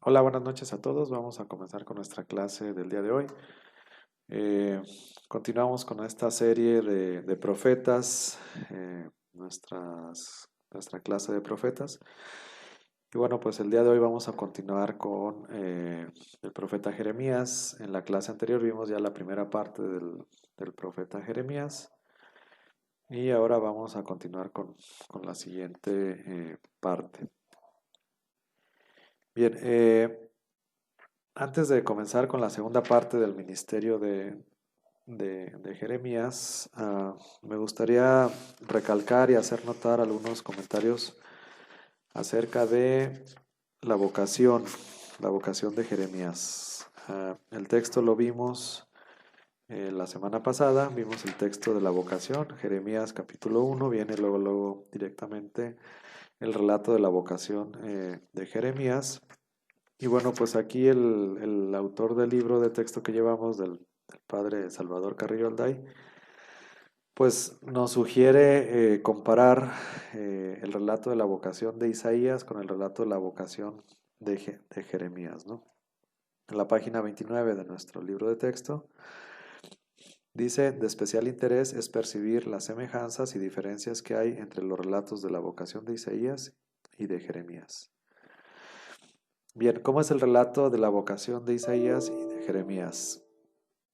Hola, buenas noches a todos. Vamos a comenzar con nuestra clase del día de hoy. Eh, Continuamos con esta serie de profetas, nuestra clase de profetas. Y bueno, pues el día de hoy vamos a continuar con el profeta Jeremías. En la clase anterior vimos ya la primera parte del profeta Jeremías. Y ahora vamos a continuar con la siguiente parte. Bien, antes de comenzar con la segunda parte del ministerio de Jeremías, me gustaría recalcar y hacer notar algunos comentarios acerca de la vocación, la vocación de Jeremías. El texto lo vimos la semana pasada, vimos el texto de la vocación, Jeremías capítulo 1, viene luego directamente el relato de la vocación de Jeremías. Y bueno, pues aquí el autor del libro de texto que llevamos, del padre Salvador Carrillo Alday, pues nos sugiere comparar el relato de la vocación de Isaías con el relato de la vocación de Jeremías, ¿no? En la página 29 de nuestro libro de texto dice: de especial interés es percibir las semejanzas y diferencias que hay entre los relatos de la vocación de Isaías y de Jeremías. Bien, ¿cómo es el relato de la vocación de Isaías y de Jeremías?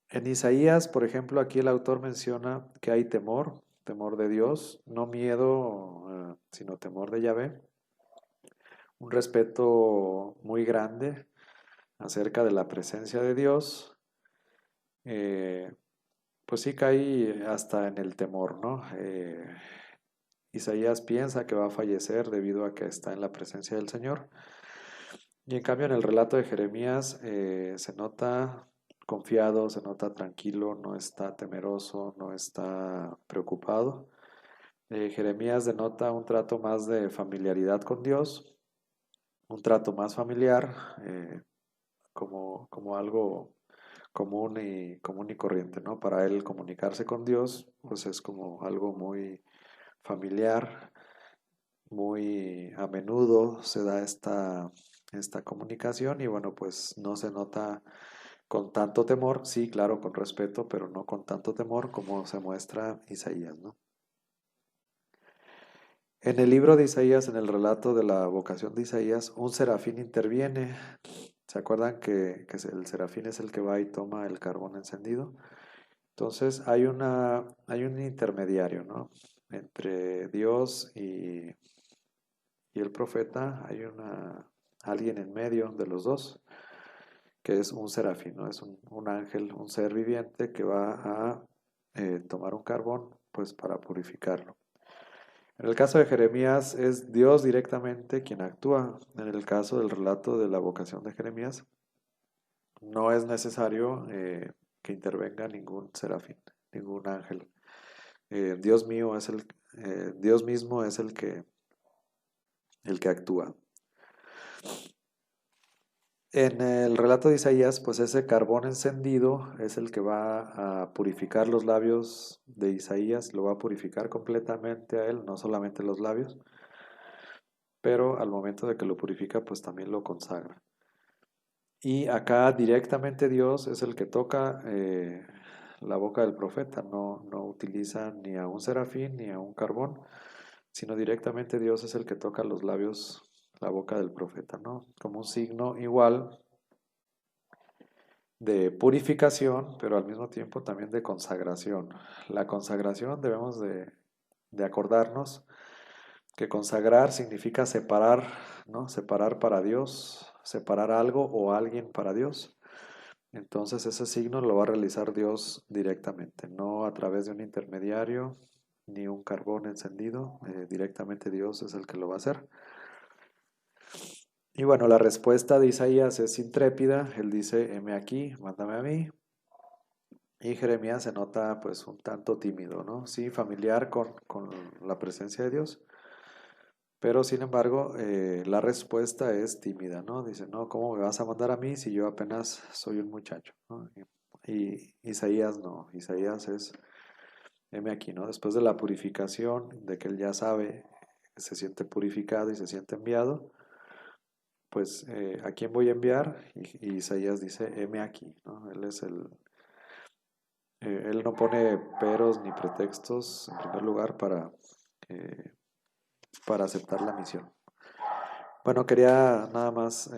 En Isaías, por ejemplo, aquí el autor menciona que hay temor, temor de Dios, no miedo, sino temor de Yahvé, un respeto muy grande acerca de la presencia de Dios, eh, pues sí cae hasta en el temor, ¿no? Isaías piensa que va a fallecer debido a que está en la presencia del Señor. Y en cambio en el relato de Jeremías se nota confiado, se nota tranquilo, no está temeroso, no está preocupado. Jeremías denota un trato más de familiaridad con Dios, un trato más familiar, como algo común y corriente, ¿no? Para él comunicarse con Dios, pues es como algo muy familiar, muy a menudo se da esta comunicación y bueno, pues no se nota con tanto temor, sí, claro, con respeto, pero no con tanto temor como se muestra Isaías, ¿no? En el libro de Isaías, en el relato de la vocación de Isaías, un serafín interviene. ¿Se acuerdan que el serafín es el que va y toma el carbón encendido? Entonces hay un intermediario, ¿no? Entre Dios y el profeta hay alguien en medio de los dos, que es un serafín, ¿no? Es un ángel, un ser viviente que va a tomar un carbón, pues para purificarlo. En el caso de Jeremías es Dios directamente quien actúa. En el caso del relato de la vocación de Jeremías, no es necesario que intervenga ningún serafín, ningún ángel. Dios mío es Dios mismo es el que actúa. En el relato de Isaías, pues ese carbón encendido es el que va a purificar los labios de Isaías, lo va a purificar completamente a él, no solamente los labios, pero al momento de que lo purifica, pues también lo consagra. Y acá directamente Dios es el que toca la boca del profeta, no utiliza ni a un serafín ni a un carbón, sino directamente Dios es el que toca los labios, la boca del profeta, ¿no? Como un signo igual de purificación, pero al mismo tiempo también de consagración. La consagración debemos de acordarnos que consagrar significa separar, ¿no? Separar para Dios, separar algo o alguien para Dios. Entonces ese signo lo va a realizar Dios directamente, no a través de un intermediario ni un carbón encendido, directamente Dios es el que lo va a hacer. Y bueno, la respuesta de Isaías es intrépida, él dice, heme aquí, mándame a mí. Y Jeremías se nota pues un tanto tímido, ¿no? Sí, familiar con la presencia de Dios, pero sin embargo la respuesta es tímida, ¿no? Dice, no, ¿cómo me vas a mandar a mí si yo apenas soy un muchacho, ¿no? Y Isaías no, Isaías es, heme aquí, ¿no? Después de la purificación, de que él ya sabe, se siente purificado y se siente enviado, pues, ¿a quién voy a enviar? Y Isaías dice, heme aquí, ¿no? Él no pone peros ni pretextos, en primer lugar, eh, para aceptar la misión. Bueno, quería nada más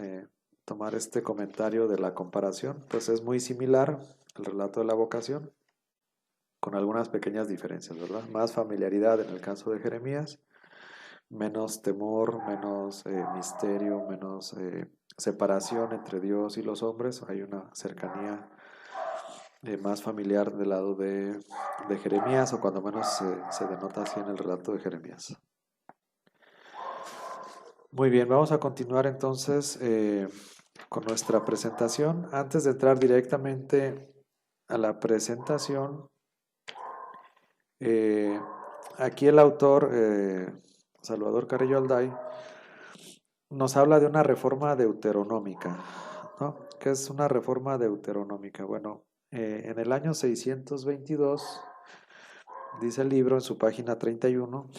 tomar este comentario de la comparación, pues es muy similar al relato de la vocación, con algunas pequeñas diferencias, ¿verdad? Más familiaridad en el caso de Jeremías, menos temor, menos misterio, menos separación entre Dios y los hombres. Hay una cercanía más familiar del lado de Jeremías, o cuando menos se denota así en el relato de Jeremías. Muy bien, vamos a continuar entonces con nuestra presentación. Antes de entrar directamente a la presentación, eh, aquí el autor, Salvador Carrillo Alday, nos habla de una reforma deuteronómica, ¿no? ¿Qué es una reforma deuteronómica? Bueno, en el año 622, dice el libro en su página 31,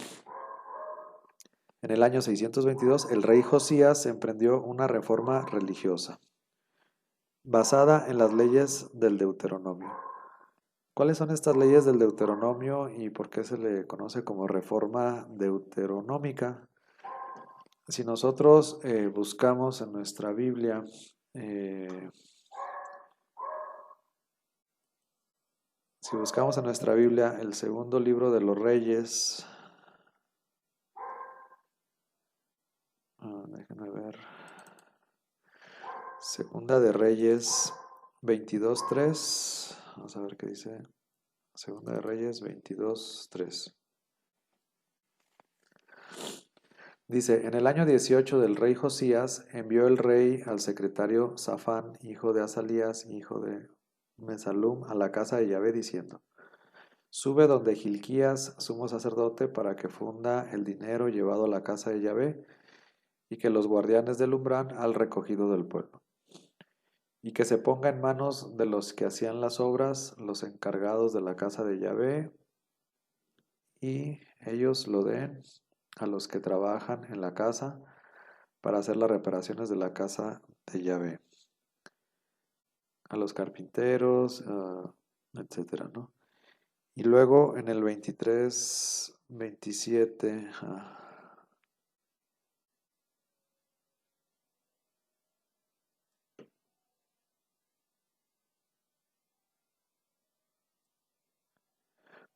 en el año 622 el rey Josías emprendió una reforma religiosa basada en las leyes del Deuteronomio. ¿Cuáles son estas leyes del Deuteronomio y por qué se le conoce como reforma deuteronómica? Si nosotros buscamos en nuestra Biblia, eh, si buscamos en nuestra Biblia el segundo libro de los Reyes, déjenme ver, Segunda de Reyes 22:3, vamos a ver qué dice, Segunda de Reyes 22:3. Dice, en el año 18 del rey Josías, envió el rey al secretario Safán, hijo de Azalías, hijo de Mesalum, a la casa de Yahvé, diciendo, sube donde Gilquías, sumo sacerdote, para que funda el dinero llevado a la casa de Yahvé, y que los guardianes del umbral al recogido del pueblo, y que se ponga en manos de los que hacían las obras, los encargados de la casa de Yahvé, y ellos lo den a los que trabajan en la casa para hacer las reparaciones de la casa de Yahvé, a los carpinteros, etcétera, ¿no? Y luego en el 23, 27,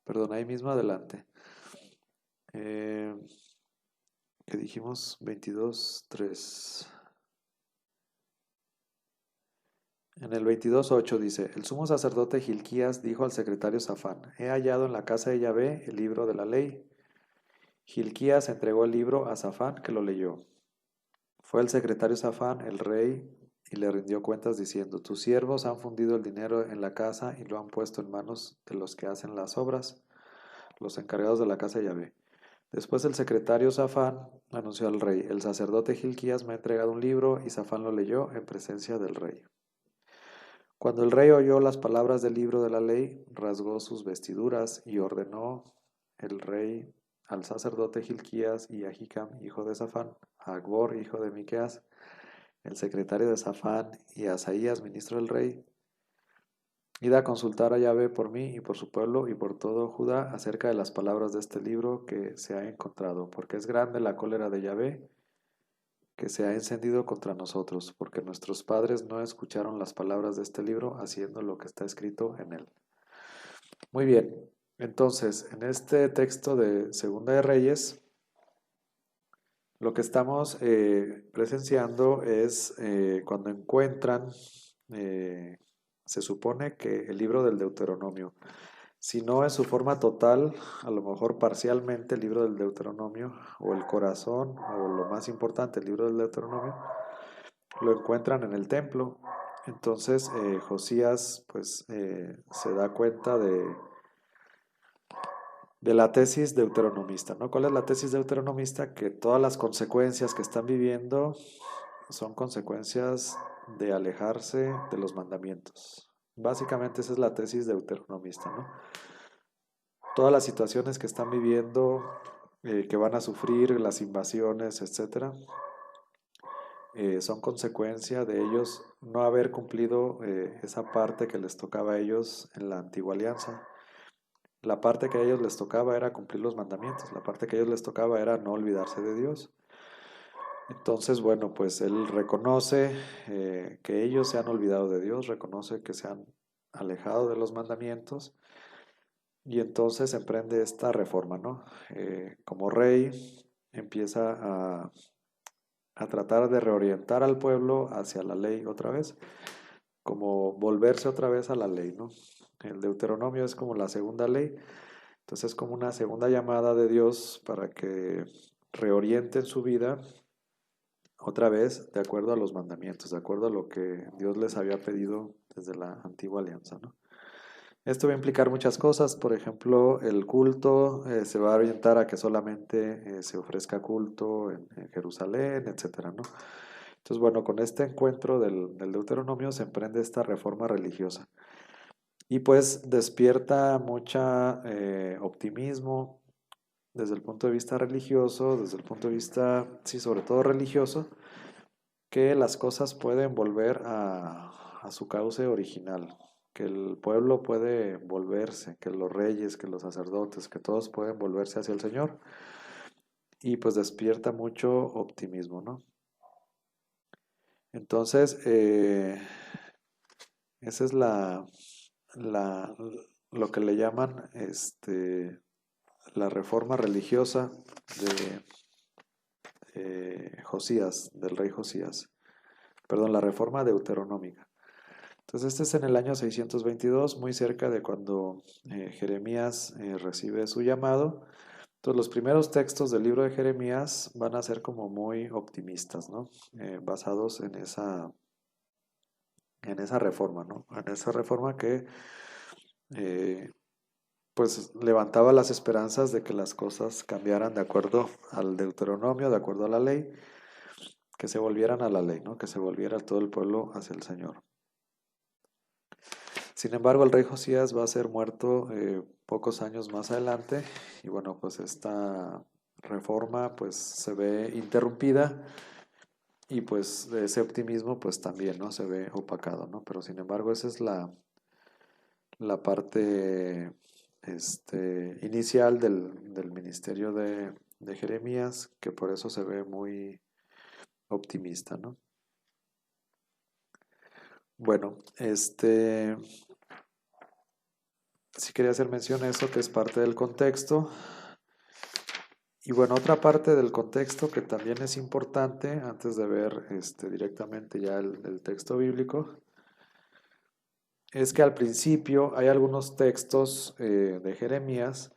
perdón, ahí mismo adelante, eh, que dijimos 22:3. En el 22:8 dice, el sumo sacerdote Gilquías dijo al secretario Safán, he hallado en la casa de Yahvé el libro de la ley. Gilquías entregó el libro a Safán, que lo leyó. Fue el secretario Safán, el rey, y le rindió cuentas diciendo, tus siervos han fundido el dinero en la casa y lo han puesto en manos de los que hacen las obras, los encargados de la casa de Yahvé. Después el secretario Safán anunció al rey, el sacerdote Gilquías me ha entregado un libro, y Safán lo leyó en presencia del rey. Cuando el rey oyó las palabras del libro de la ley, rasgó sus vestiduras y ordenó el rey al sacerdote Gilquías y a Hicam, hijo de Safán, a Agbor, hijo de Miqueas, el secretario de Safán, y a Asaías, ministro del rey, id a consultar a Yahvé por mí y por su pueblo y por todo Judá acerca de las palabras de este libro que se ha encontrado, porque es grande la cólera de Yahvé que se ha encendido contra nosotros, porque nuestros padres no escucharon las palabras de este libro, haciendo lo que está escrito en él. Muy bien, entonces, en este texto de Segunda de Reyes, lo que estamos presenciando es cuando encuentran, eh, se supone que el libro del Deuteronomio, si no en su forma total, a lo mejor parcialmente el libro del Deuteronomio, o el corazón, o lo más importante, el libro del Deuteronomio, lo encuentran en el templo. Entonces Josías pues se da cuenta de la tesis deuteronomista, ¿no? ¿Cuál es la tesis deuteronomista? Que todas las consecuencias que están viviendo son consecuencias de alejarse de los mandamientos. Básicamente esa es la tesis deuteronomista, ¿no? Todas las situaciones que están viviendo, que van a sufrir, las invasiones, etcétera, son consecuencia de ellos no haber cumplido esa parte que les tocaba a ellos en la antigua alianza. La parte que a ellos les tocaba era cumplir los mandamientos, la parte que a ellos les tocaba era no olvidarse de Dios. Entonces, bueno, pues él reconoce que ellos se han olvidado de Dios, reconoce que se han alejado de los mandamientos y entonces emprende esta reforma, ¿no? Como rey empieza a tratar de reorientar al pueblo hacia la ley otra vez, como volverse otra vez a la ley, ¿no? El Deuteronomio es como la segunda ley, entonces es como una segunda llamada de Dios para que reorienten su vida otra vez de acuerdo a los mandamientos, de acuerdo a lo que Dios les había pedido desde la antigua alianza, ¿no? Esto va a implicar muchas cosas, por ejemplo, el culto se va a orientar a que solamente se ofrezca culto en Jerusalén, etcétera, ¿no? Entonces, bueno, con este encuentro del Deuteronomio se emprende esta reforma religiosa y pues despierta mucha optimismo desde el punto de vista religioso, desde el punto de vista, sí, sobre todo religioso, que las cosas pueden volver a su cauce original, que el pueblo puede volverse, que los reyes, que los sacerdotes, que todos pueden volverse hacia el Señor y pues despierta mucho optimismo, ¿no? Entonces, esa es la, lo que le llaman la reforma religiosa de Josías, del rey Josías. Perdón, la reforma deuteronómica. Entonces, este es en el año 622, muy cerca de cuando Jeremías recibe su llamado. Entonces, los primeros textos del libro de Jeremías van a ser como muy optimistas, ¿no? Basados en esa reforma, ¿no? En esa reforma que eh, pues levantaba las esperanzas de que las cosas cambiaran de acuerdo al Deuteronomio, de acuerdo a la ley, que se volvieran a la ley, ¿no? Que se volviera todo el pueblo hacia el Señor. Sin embargo, el rey Josías va a ser muerto pocos años más adelante y bueno, pues esta reforma pues se ve interrumpida y pues ese optimismo pues también, ¿no? Se ve opacado, ¿no? Pero sin embargo, esa es la parte inicial del ministerio de Jeremías, que por eso se ve muy optimista, ¿no? Bueno, sí quería hacer mención a eso, que es parte del contexto. Y bueno, otra parte del contexto que también es importante, antes de ver directamente ya el texto bíblico, es que al principio hay algunos textos de Jeremías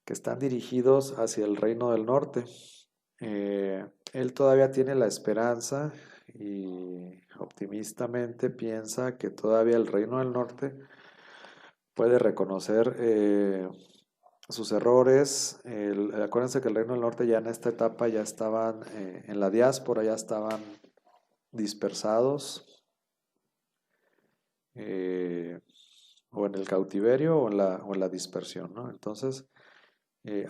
que están dirigidos hacia el reino del norte. Él todavía tiene la esperanza y optimistamente piensa que todavía el reino del norte puede reconocer sus errores. Acuérdense que el reino del norte ya en esta etapa ya estaban en la diáspora, ya estaban dispersados eh, o en el cautiverio o en la dispersión, ¿no? Entonces,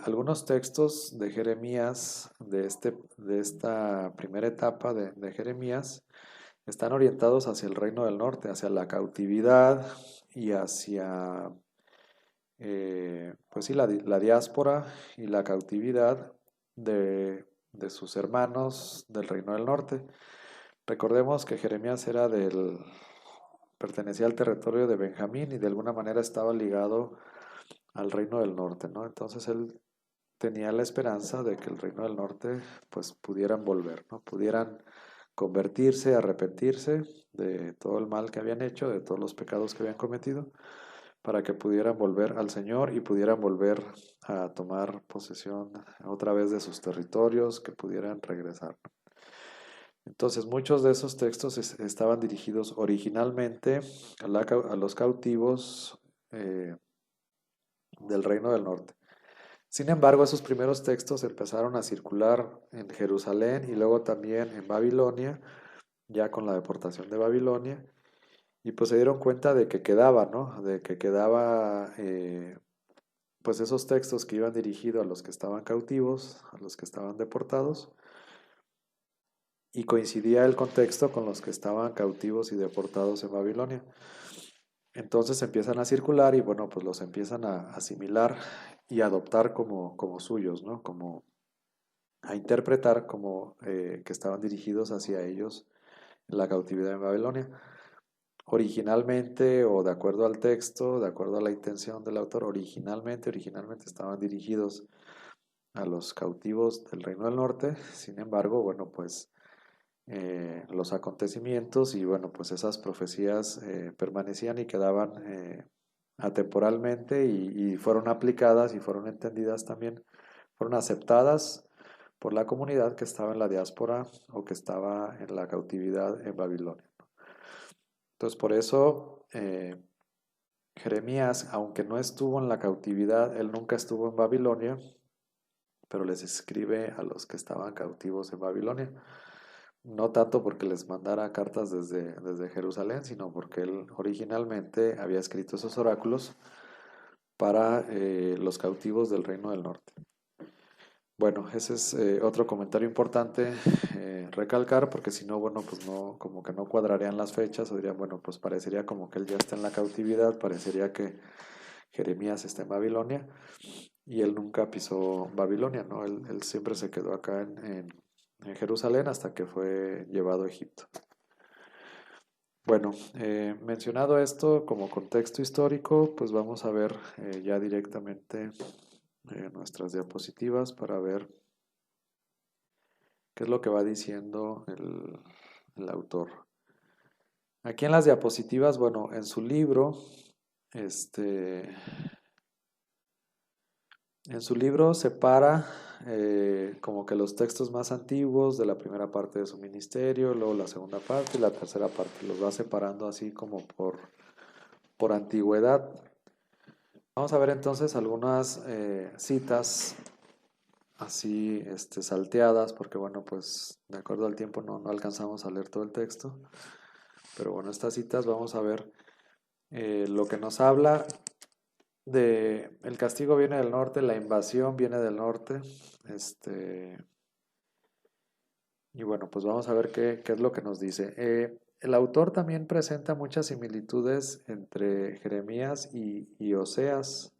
algunos textos de Jeremías, de esta primera etapa de Jeremías, están orientados hacia el reino del norte, hacia la cautividad y hacia, pues sí, la diáspora y la cautividad de sus hermanos del reino del norte. Recordemos que Jeremías pertenecía al territorio de Benjamín y de alguna manera estaba ligado al reino del norte, ¿no? Entonces él tenía la esperanza de que el reino del norte pues pudieran volver, ¿no? Pudieran convertirse, arrepentirse de todo el mal que habían hecho, de todos los pecados que habían cometido, para que pudieran volver al Señor y pudieran volver a tomar posesión otra vez de sus territorios, que pudieran regresar. Entonces, muchos de esos textos estaban dirigidos originalmente a los cautivos eh, del Reino del Norte. Sin embargo, esos primeros textos empezaron a circular en Jerusalén y luego también en Babilonia, ya con la deportación de Babilonia, y pues se dieron cuenta de que quedaba, ¿no? De que quedaba, pues esos textos que iban dirigidos a los que estaban cautivos, a los que estaban deportados, y coincidía el contexto con los que estaban cautivos y deportados en Babilonia. Entonces empiezan a circular y bueno, pues los empiezan a asimilar y adoptar como suyos, ¿no? Como a interpretar como que estaban dirigidos hacia ellos en la cautividad en Babilonia. Originalmente, o de acuerdo al texto, de acuerdo a la intención del autor, originalmente estaban dirigidos a los cautivos del Reino del Norte. Sin embargo, bueno, pues los acontecimientos y bueno, pues esas profecías permanecían y quedaban atemporalmente y fueron aplicadas y fueron entendidas también, fueron aceptadas por la comunidad que estaba en la diáspora o que estaba en la cautividad en Babilonia. Entonces, por eso Jeremías, aunque no estuvo en la cautividad, él nunca estuvo en Babilonia, pero les escribe a los que estaban cautivos en Babilonia. No tanto porque les mandara cartas desde Jerusalén, sino porque él originalmente había escrito esos oráculos para los cautivos del Reino del Norte. Bueno, ese es otro comentario importante recalcar, porque si no, bueno, pues no, como que no cuadrarían las fechas, o dirían, bueno, pues parecería como que él ya está en la cautividad, parecería que Jeremías está en Babilonia, y él nunca pisó Babilonia, ¿no? Él siempre se quedó acá en Jerusalén hasta que fue llevado a Egipto. Bueno, mencionado esto como contexto histórico, pues vamos a ver ya directamente nuestras diapositivas para ver qué es lo que va diciendo el autor. Aquí en las diapositivas, bueno, en su libro, este, en su libro separa como que los textos más antiguos de la primera parte de su ministerio, luego la segunda parte y la tercera parte. Los va separando así como por antigüedad. Vamos a ver entonces algunas citas así salteadas, porque bueno, pues de acuerdo al tiempo no alcanzamos a leer todo el texto. Pero bueno, estas citas vamos a ver lo que nos habla de el castigo viene del norte, la invasión viene del norte. Y bueno, pues vamos a ver qué es lo que nos dice. El autor también presenta muchas similitudes entre Jeremías y Oseas.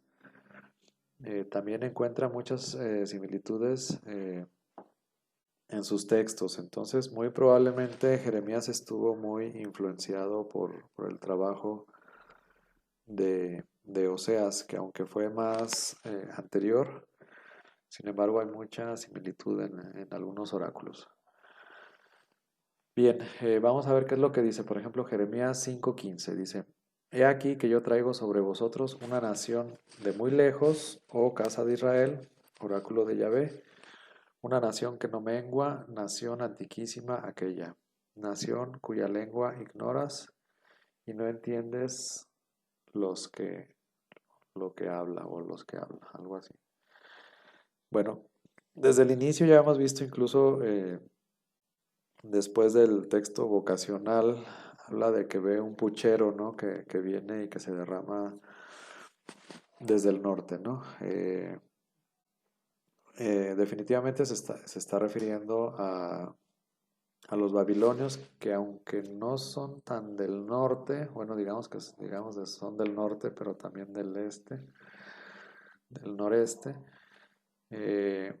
También encuentra muchas similitudes en sus textos. Entonces, muy probablemente Jeremías estuvo muy influenciado por el trabajo de Oseas, que aunque fue más anterior, sin embargo hay mucha similitud en algunos oráculos. Bien, vamos a ver qué es lo que dice. Por ejemplo, Jeremías 5:15 dice, He aquí que yo traigo sobre vosotros una nación de muy lejos, oh casa de Israel, oráculo de Yahvé, una nación que no mengua, nación antiquísima aquella, nación cuya lengua ignoras y no entiendes los que, lo que habla o los que habla, algo así. Bueno, desde el inicio ya hemos visto incluso después del texto vocacional, habla de que ve un puchero, ¿no? Que viene y que se derrama desde el norte, ¿no? Definitivamente se está refiriendo a los babilonios que aunque no son tan del norte, bueno, digamos que son del norte, pero también del este, del noreste, eh,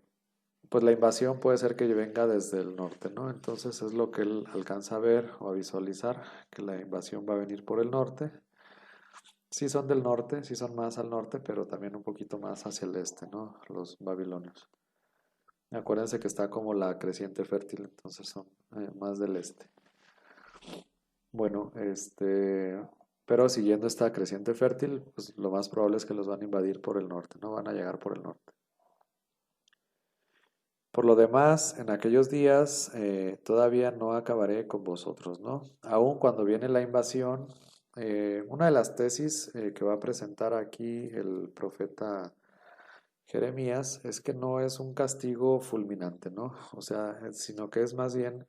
pues la invasión puede ser que venga desde el norte, ¿no? Entonces es lo que él alcanza a ver o a visualizar, que la invasión va a venir por el norte. Sí son del norte, sí son más al norte, pero también un poquito más hacia el este, ¿no? Los babilonios. Acuérdense que está como la creciente fértil, entonces son más del este. Bueno, pero siguiendo esta creciente fértil, pues lo más probable es que los van a invadir por el norte, no van a llegar por el norte. Por lo demás, en aquellos días todavía no acabaré con vosotros, ¿no? Aún cuando viene la invasión, una de las tesis que va a presentar aquí el profeta Jeremías es que no es un castigo fulminante, ¿no? O sea, sino que es más bien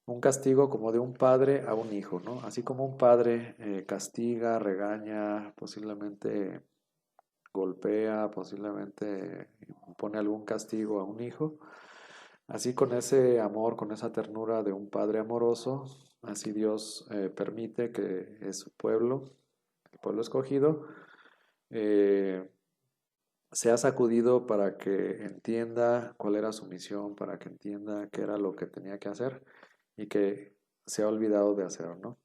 un castigo como de un padre a un hijo, ¿no? Así como un padre castiga, regaña, posiblemente golpea, posiblemente pone algún castigo a un hijo. Así con ese amor, con esa ternura de un padre amoroso, así Dios permite que es su pueblo, el pueblo escogido, eh, sea sacudido para que entienda cuál era su misión, para que entienda qué era lo que tenía que hacer y que se ha olvidado de hacer, ¿no?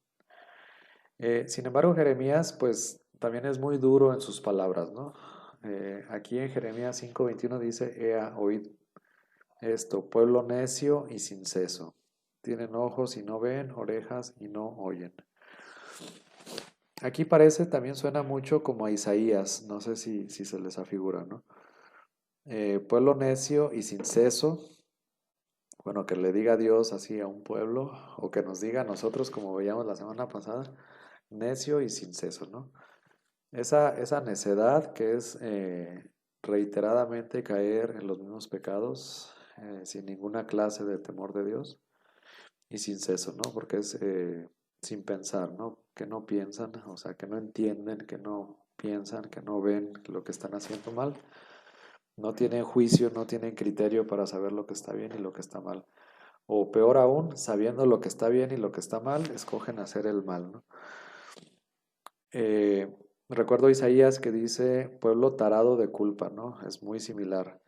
Sin embargo, Jeremías, pues también es muy duro en sus palabras, ¿no? Aquí en Jeremías 5:21 dice, Ea, oíd esto, pueblo necio y sin seso. Tienen ojos y no ven, orejas y no oyen. Aquí parece, también suena mucho como a Isaías, no sé si se les afigura, ¿no? Pueblo necio y sin seso, bueno, que le diga Dios así a un pueblo, o que nos diga a nosotros, como veíamos la semana pasada, necio y sin seso, ¿no? Esa necedad que es reiteradamente caer en los mismos pecados, sin ninguna clase de temor de Dios y sin seso, ¿no? Porque es sin pensar, ¿no? Que no piensan, o sea, que no entienden, que no piensan, que no ven lo que están haciendo mal. No tienen juicio, no tienen criterio para saber lo que está bien y lo que está mal. O peor aún, sabiendo lo que está bien y lo que está mal, escogen hacer el mal, ¿no? Eh, Recuerdo Isaías que dice pueblo tarado de culpa, ¿no? Es muy similar.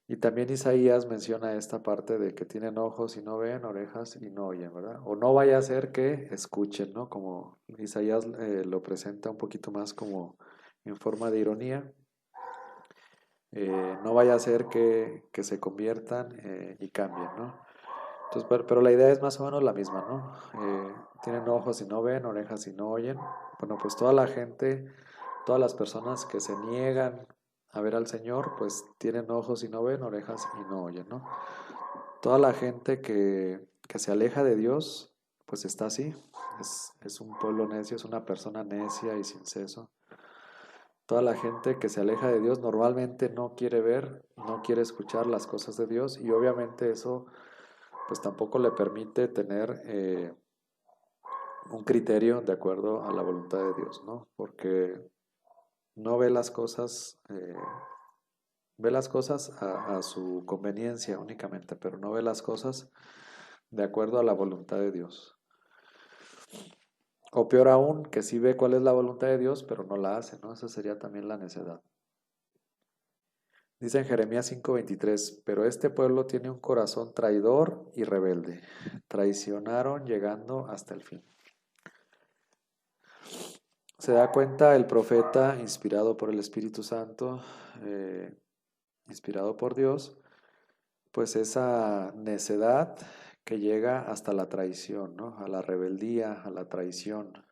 Y también Isaías menciona esta parte de que tienen ojos y no ven, orejas y no oyen, ¿verdad? O no vaya a ser que escuchen, ¿no? Como Isaías lo presenta un poquito más como en forma de ironía. No vaya a ser que se conviertan y cambien, ¿no? Entonces, pero la idea es más o menos la misma, ¿no? Tienen ojos y no ven, orejas y no oyen. Bueno, pues toda la gente, todas las personas que se niegan a ver al Señor, pues tienen ojos y no ven, orejas y no oyen, ¿no? Toda la gente que se aleja de Dios, pues está así. Es un pueblo necio, es una persona necia y sin seso. Toda la gente que se aleja de Dios normalmente no quiere ver, no quiere escuchar las cosas de Dios y obviamente eso pues tampoco le permite tener un criterio de acuerdo a la voluntad de Dios, ¿no? Porque no ve las cosas, ve las cosas a su conveniencia únicamente, pero no ve las cosas de acuerdo a la voluntad de Dios. O peor aún, que sí ve cuál es la voluntad de Dios, pero no la hace, ¿no? Esa sería también la necedad. Dice en Jeremías 5:23, pero este pueblo tiene un corazón traidor y rebelde. Traicionaron llegando hasta el fin. Se da cuenta el profeta, inspirado por el Espíritu Santo, eh, inspirado por Dios, pues esa necedad que llega hasta la traición, ¿no? A la rebeldía, a la traición,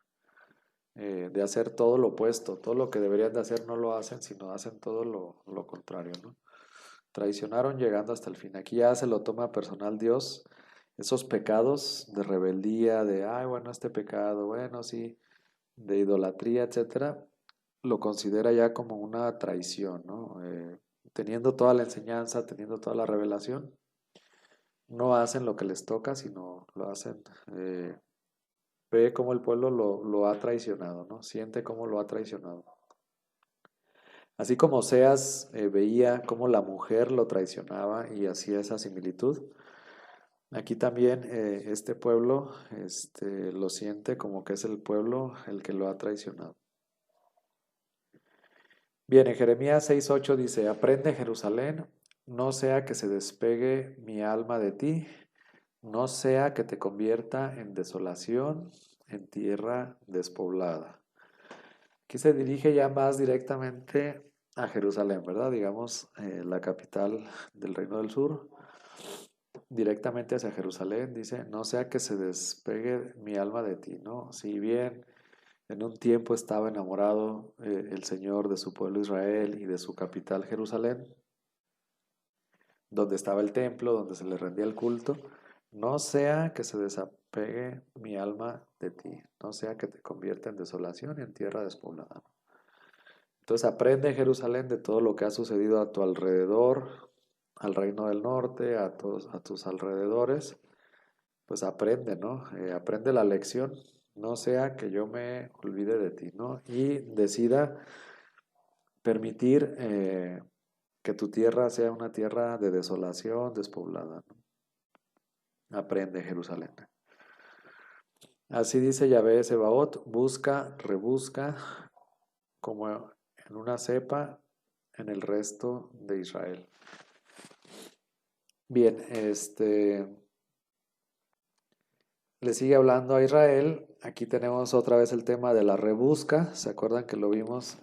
de hacer todo lo opuesto, todo lo que deberían de hacer no lo hacen, sino hacen todo lo contrario, ¿no? Traicionaron llegando hasta el fin. Aquí ya se lo toma personal Dios, esos pecados de rebeldía, de, ay, bueno, este pecado, bueno, sí, de idolatría, etcétera, lo considera ya como una traición, ¿no? Teniendo toda la enseñanza, teniendo toda la revelación, no hacen lo que les toca, sino lo hacen, ve cómo el pueblo lo ha traicionado, ¿no? Siente cómo lo ha traicionado. Así como Oseas veía cómo la mujer lo traicionaba y hacía esa similitud, aquí también este pueblo lo siente como que es el pueblo el que lo ha traicionado. Bien, en Jeremías 6:8 dice, aprende Jerusalén, no sea que se despegue mi alma de ti, no sea que te convierta en desolación, en tierra despoblada. Aquí se dirige ya más directamente a Jerusalén, ¿verdad? Digamos, la capital del Reino del Sur, directamente hacia Jerusalén, dice, no sea que se despegue mi alma de ti, ¿no? Si bien en un tiempo estaba enamorado el Señor de su pueblo Israel y de su capital Jerusalén, donde estaba el templo, donde se le rendía el culto, no sea que se desapegue mi alma de ti, no sea que te convierta en desolación y en tierra despoblada. Entonces aprende Jerusalén de todo lo que ha sucedido a tu alrededor, al reino del norte, a tus alrededores, pues aprende, ¿no? Aprende la lección, no sea que yo me olvide de ti, ¿no? Y decida permitir que tu tierra sea una tierra de desolación, despoblada, ¿no? Aprende, Jerusalén. Así dice Yahvé Sebaot, busca, rebusca, como en una cepa en el resto de Israel. Bien, le sigue hablando a Israel. Aquí tenemos otra vez el tema de la rebusca. ¿Se acuerdan que lo vimos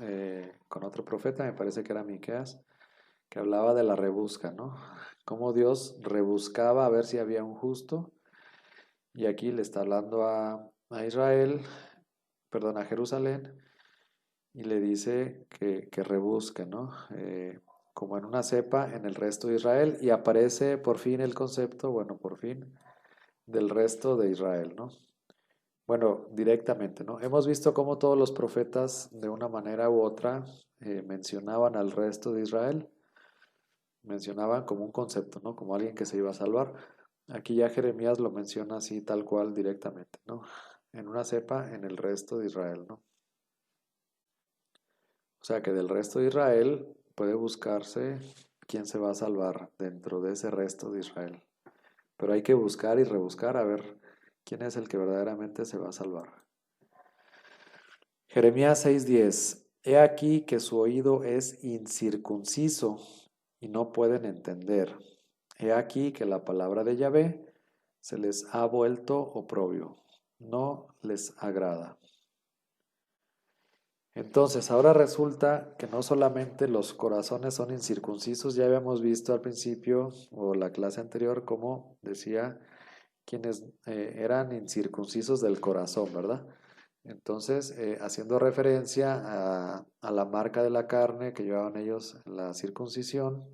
con otro profeta? Me parece que era Miqueas, que hablaba de la rebusca, ¿no? Cómo Dios rebuscaba a ver si había un justo. Y aquí le está hablando a Israel, perdón, a Jerusalén, y le dice que rebusque, ¿no? Como en una cepa en el resto de Israel. Y aparece por fin el concepto, bueno, por fin, del resto de Israel, ¿no? Bueno, directamente, ¿no? Hemos visto cómo todos los profetas, de una manera u otra, mencionaban al resto de Israel, mencionaban como un concepto, ¿no? Como alguien que se iba a salvar. Aquí ya Jeremías lo menciona así, tal cual, directamente, ¿no? En una cepa en el resto de Israel, ¿no? O sea que del resto de Israel puede buscarse quién se va a salvar dentro de ese resto de Israel. Pero hay que buscar y rebuscar a ver quién es el que verdaderamente se va a salvar. Jeremías 6:10. He aquí que su oído es incircunciso y no pueden entender. He aquí que la palabra de Yahvé se les ha vuelto oprobio, no les agrada. Entonces, ahora resulta que no solamente los corazones son incircuncisos, ya habíamos visto al principio o la clase anterior como decía quienes eran incircuncisos del corazón, ¿verdad? Entonces, haciendo referencia a la marca de la carne que llevaban ellos en la circuncisión,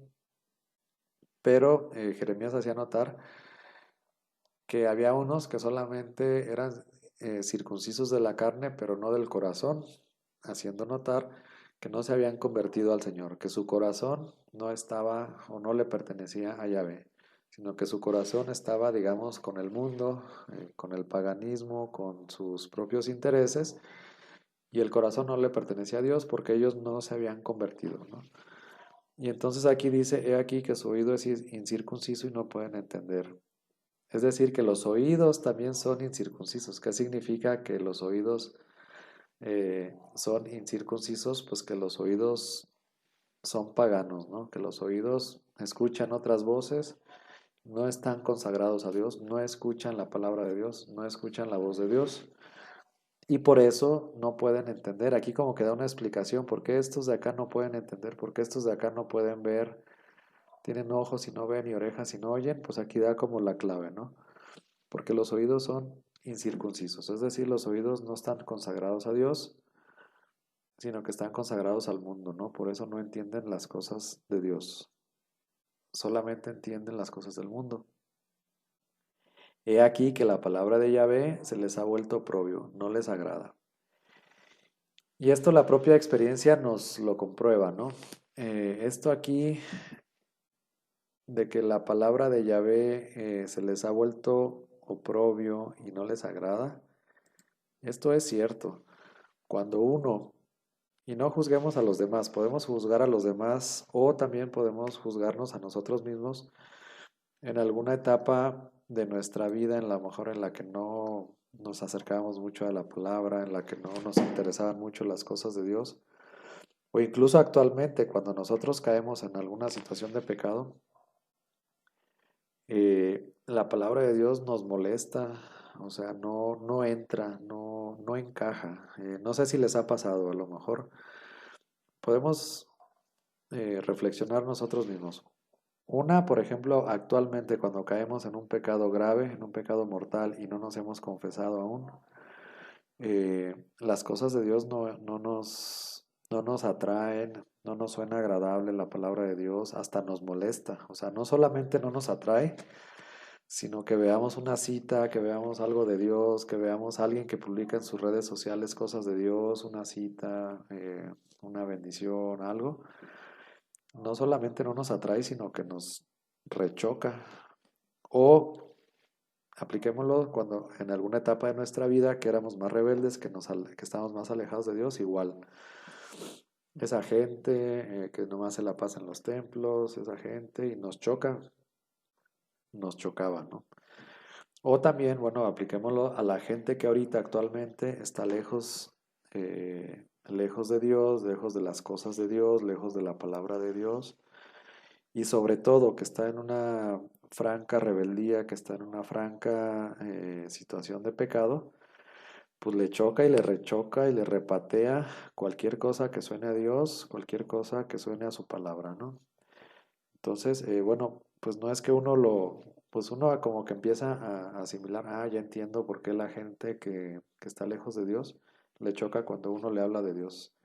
pero Jeremías hacía notar que había unos que solamente eran circuncisos de la carne, pero no del corazón, haciendo notar que no se habían convertido al Señor, que su corazón no estaba o no le pertenecía a Yahvé, sino que su corazón estaba, digamos, con el mundo, con el paganismo, con sus propios intereses, y el corazón no le pertenecía a Dios porque ellos no se habían convertido, ¿no? Y entonces aquí dice, he aquí que su oído es incircunciso y no pueden entender. Es decir, que los oídos también son incircuncisos. ¿Qué significa que los oídos son incircuncisos? Pues que los oídos son paganos, ¿no? Que los oídos escuchan otras voces, no están consagrados a Dios, no escuchan la palabra de Dios, no escuchan la voz de Dios. Y por eso no pueden entender. Aquí como que da una explicación. ¿Por qué estos de acá no pueden entender? ¿Por qué estos de acá no pueden ver? Tienen ojos y no ven y orejas y no oyen. Pues aquí da como la clave, ¿no? Porque los oídos son incircuncisos. Es decir, los oídos no están consagrados a Dios, sino que están consagrados al mundo, ¿no? Por eso no entienden las cosas de Dios. Solamente entienden las cosas del mundo. He aquí que la palabra de Yahvé se les ha vuelto oprobio, no les agrada. Y esto la propia experiencia nos lo comprueba, ¿no? Esto aquí de que la palabra de Yahvé se les ha vuelto oprobio y no les agrada, esto es cierto. Cuando uno, y no juzguemos a los demás, podemos juzgar a los demás o también podemos juzgarnos a nosotros mismos en alguna etapa de nuestra vida, en la mejor en la que no nos acercábamos mucho a la palabra, en la que no nos interesaban mucho las cosas de Dios. O incluso actualmente, cuando nosotros caemos en alguna situación de pecado, la palabra de Dios nos molesta, o sea, no entra, no encaja. No sé si les ha pasado, a lo mejor podemos reflexionar nosotros mismos. Una, por ejemplo, actualmente cuando caemos en un pecado grave, en un pecado mortal y no nos hemos confesado aún, las cosas de Dios no nos atraen, no nos suena agradable la palabra de Dios, hasta nos molesta. O sea, no solamente no nos atrae, sino que veamos una cita, que veamos algo de Dios, que veamos a alguien que publica en sus redes sociales cosas de Dios, una cita, una bendición, algo. No solamente no nos atrae, sino que nos rechoca. O apliquémoslo cuando en alguna etapa de nuestra vida que éramos más rebeldes, que estábamos más alejados de Dios, igual. Esa gente que nomás se la pasa en los templos, esa gente, y nos choca, nos chocaba, ¿no? O también, bueno, apliquémoslo a la gente que ahorita actualmente está lejos, lejos de Dios, lejos de las cosas de Dios, lejos de la palabra de Dios, y sobre todo que está en una franca rebeldía, que está en una franca situación de pecado, pues le choca y le rechoca y le repatea cualquier cosa que suene a Dios, cualquier cosa que suene a su palabra, ¿no? Entonces, bueno, pues no es que pues uno como que empieza a asimilar, ya entiendo por qué la gente que está lejos de Dios le choca cuando uno le habla de Dios.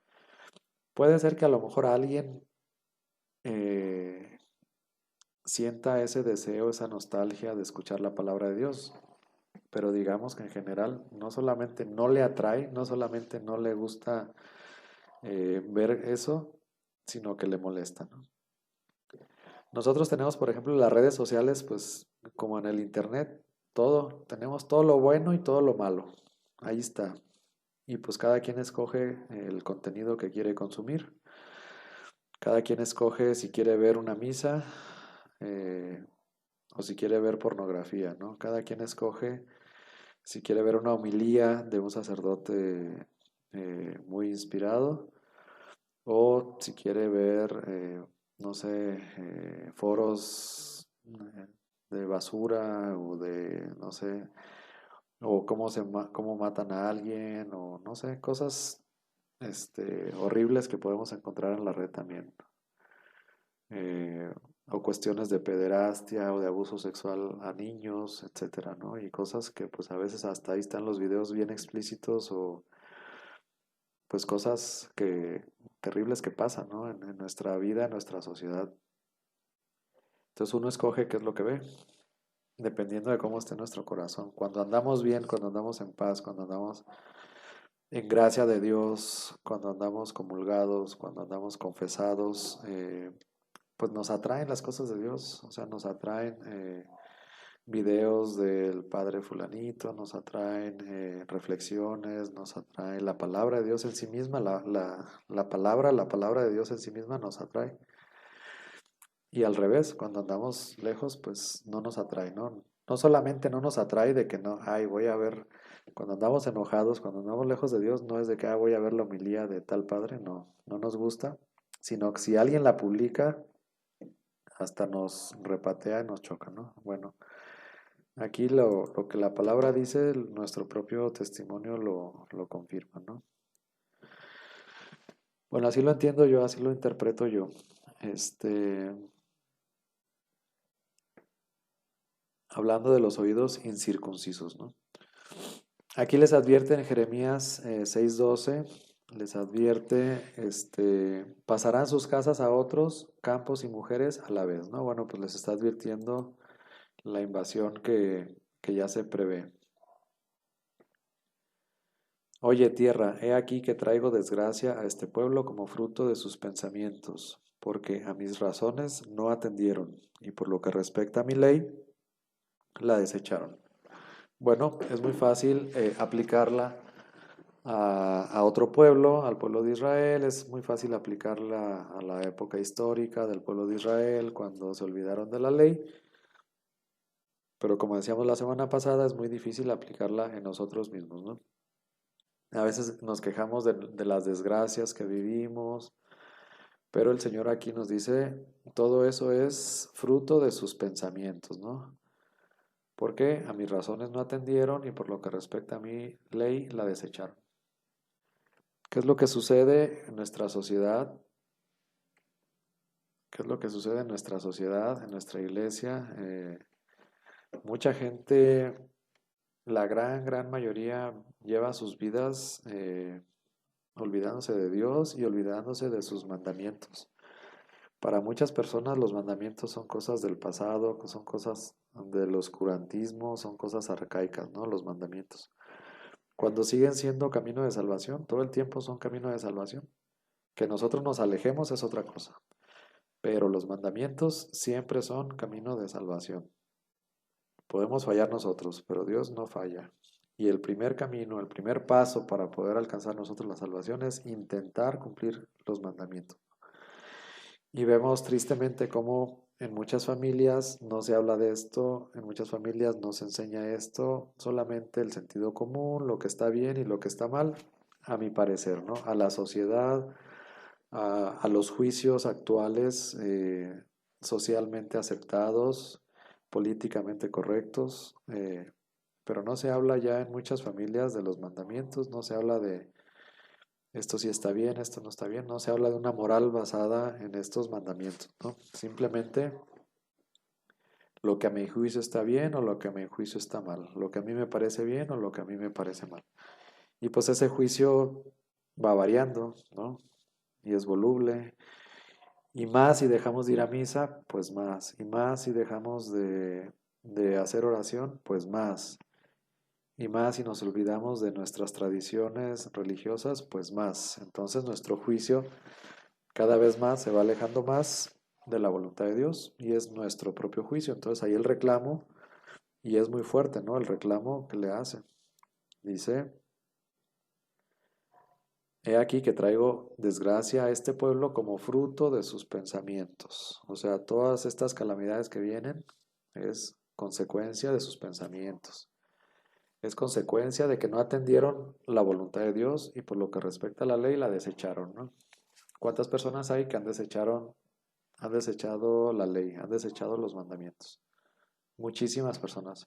Puede ser que a lo mejor alguien eh, sienta ese deseo, esa nostalgia de escuchar la palabra de Dios, pero digamos que en general no solamente no le atrae, no solamente no le gusta ver eso, sino que le molesta, ¿no? Nosotros tenemos, por ejemplo, las redes sociales, pues como en el internet, todo, tenemos todo lo bueno y todo lo malo. Ahí está. Y pues cada quien escoge el contenido que quiere consumir. Cada quien escoge si quiere ver una misa eh, o si quiere ver pornografía, ¿no? Cada quien escoge si quiere ver una homilía de un sacerdote muy inspirado o si quiere ver, no sé, foros de basura o de, no sé, o cómo matan a alguien o no sé, cosas horribles que podemos encontrar en la red también. eh, o cuestiones de pederastia o de abuso sexual a niños, etcétera, ¿no? Y cosas que pues a veces hasta ahí están los videos bien explícitos o pues cosas terribles que pasan, ¿no? En nuestra vida, en nuestra sociedad. Entonces uno escoge qué es lo que ve, dependiendo de cómo esté nuestro corazón. Cuando andamos bien, cuando andamos en paz, cuando andamos en gracia de Dios, cuando andamos comulgados, cuando andamos confesados, pues nos atraen las cosas de Dios, o sea, nos atraen videos del Padre Fulanito, nos atraen reflexiones, nos atrae la palabra de Dios en sí misma, la palabra de Dios en sí misma nos atrae. Y al revés, cuando andamos lejos, pues no nos atrae, ¿no? No solamente no nos atrae de que no, voy a ver, cuando andamos enojados, cuando andamos lejos de Dios, no es de que, voy a ver la homilía de tal padre, no, no nos gusta, sino que si alguien la publica, hasta nos repatea y nos choca, ¿no? Bueno, aquí lo que la palabra dice, nuestro propio testimonio lo confirma, ¿no? Bueno, así lo entiendo yo, así lo interpreto yo. Este, hablando de los oídos incircuncisos, ¿no? Aquí les advierte en Jeremías 6:12, les advierte, pasarán sus casas a otros campos y mujeres a la vez, ¿no? Bueno, pues les está advirtiendo la invasión que ya se prevé. Oye, tierra, he aquí que traigo desgracia a este pueblo como fruto de sus pensamientos, porque a mis razones no atendieron, y por lo que respecta a mi ley, la desecharon. Bueno, es muy fácil aplicarla a otro pueblo, al pueblo de Israel, es muy fácil aplicarla a la época histórica del pueblo de Israel, cuando se olvidaron de la ley, pero como decíamos la semana pasada, es muy difícil aplicarla en nosotros mismos, ¿no? A veces nos quejamos de las desgracias que vivimos, pero el Señor aquí nos dice, todo eso es fruto de sus pensamientos, ¿no? Porque a mis razones no atendieron y por lo que respecta a mi ley la desecharon. ¿Qué es lo que sucede en nuestra sociedad? ¿Qué es lo que sucede en nuestra sociedad, en nuestra iglesia? Mucha gente, la gran mayoría, lleva sus vidas olvidándose de Dios y olvidándose de sus mandamientos. Para muchas personas los mandamientos son cosas del pasado, son cosas del oscurantismo, son cosas arcaicas, ¿no? Los mandamientos. Cuando siguen siendo camino de salvación, todo el tiempo son camino de salvación. Que nosotros nos alejemos es otra cosa, pero los mandamientos siempre son camino de salvación. Podemos fallar nosotros, pero Dios no falla. Y el primer camino, el primer paso para poder alcanzar nosotros la salvación es intentar cumplir los mandamientos. Y vemos tristemente cómo en muchas familias no se habla de esto, en muchas familias no se enseña esto, solamente el sentido común, lo que está bien y lo que está mal, a mi parecer, ¿no? A la sociedad, a los juicios actuales socialmente aceptados, políticamente correctos, pero no se habla ya en muchas familias de los mandamientos, no se habla de esto sí está bien, esto no está bien, no se habla de una moral basada en estos mandamientos, ¿no? Simplemente lo que a mi juicio está bien o lo que a mi juicio está mal, lo que a mí me parece bien o lo que a mí me parece mal. Y pues ese juicio va variando, ¿no? Y es voluble. Y más si dejamos de ir a misa, pues más. Y más si dejamos de hacer oración, pues más. Y más si nos olvidamos de nuestras tradiciones religiosas, pues más. Entonces nuestro juicio cada vez más se va alejando más de la voluntad de Dios y es nuestro propio juicio. Entonces ahí el reclamo, y es muy fuerte, ¿no? El reclamo que le hace. Dice, he aquí que traigo desgracia a este pueblo como fruto de sus pensamientos. O sea, todas estas calamidades que vienen es consecuencia de sus pensamientos. Es consecuencia de que no atendieron la voluntad de Dios y por lo que respecta a la ley la desecharon, ¿no? ¿Cuántas personas hay que han desechado la ley, han desechado los mandamientos? Muchísimas personas,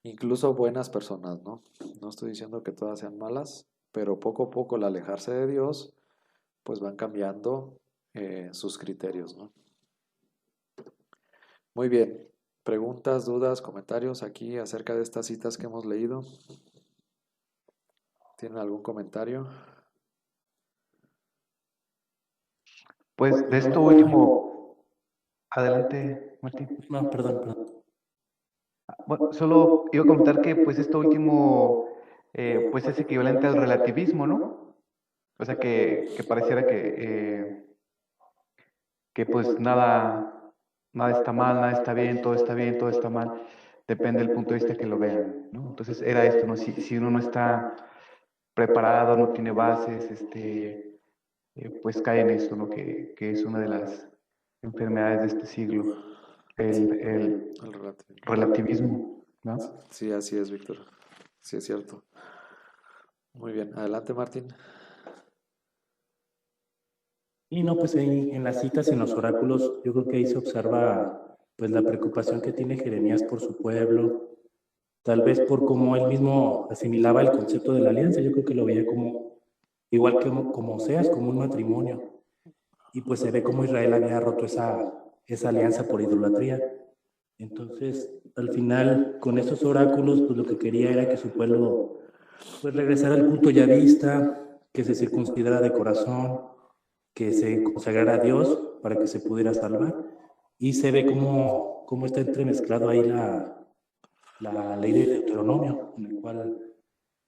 incluso buenas personas, ¿no? No estoy diciendo que todas sean malas, pero poco a poco al alejarse de Dios, pues van cambiando sus criterios, ¿no? Muy bien. Preguntas, dudas, comentarios aquí acerca de estas citas que hemos leído. ¿Tienen algún comentario? Pues de esto último, adelante, Martín. No, perdón. Bueno, solo iba a comentar que pues esto último pues es equivalente al relativismo, ¿no? O sea que pareciera que pues nada está mal, nada está bien, todo está mal. Depende del punto de vista que lo vean, ¿no? Entonces era esto, ¿no? Si uno no está preparado, no tiene bases, pues cae en eso, ¿no? Que es una de las enfermedades de este siglo, el El relativismo. relativismo, ¿no? Sí, así es, Víctor. Sí, es cierto. Muy bien. Adelante, Martín. Y no, pues ahí en las citas y en los oráculos, yo creo que ahí se observa pues la preocupación que tiene Jeremías por su pueblo, tal vez por cómo él mismo asimilaba el concepto de la alianza. Yo creo que lo veía como, igual que como Oseas, como un matrimonio. Y pues se ve cómo Israel había roto esa alianza por idolatría. Entonces, al final, con esos oráculos, pues lo que quería era que su pueblo pues regresara al culto yavista, que se circuncidara de corazón, que se consagrara a Dios para que se pudiera salvar. Y se ve cómo está entremezclado ahí la ley de Deuteronomio, en el cual,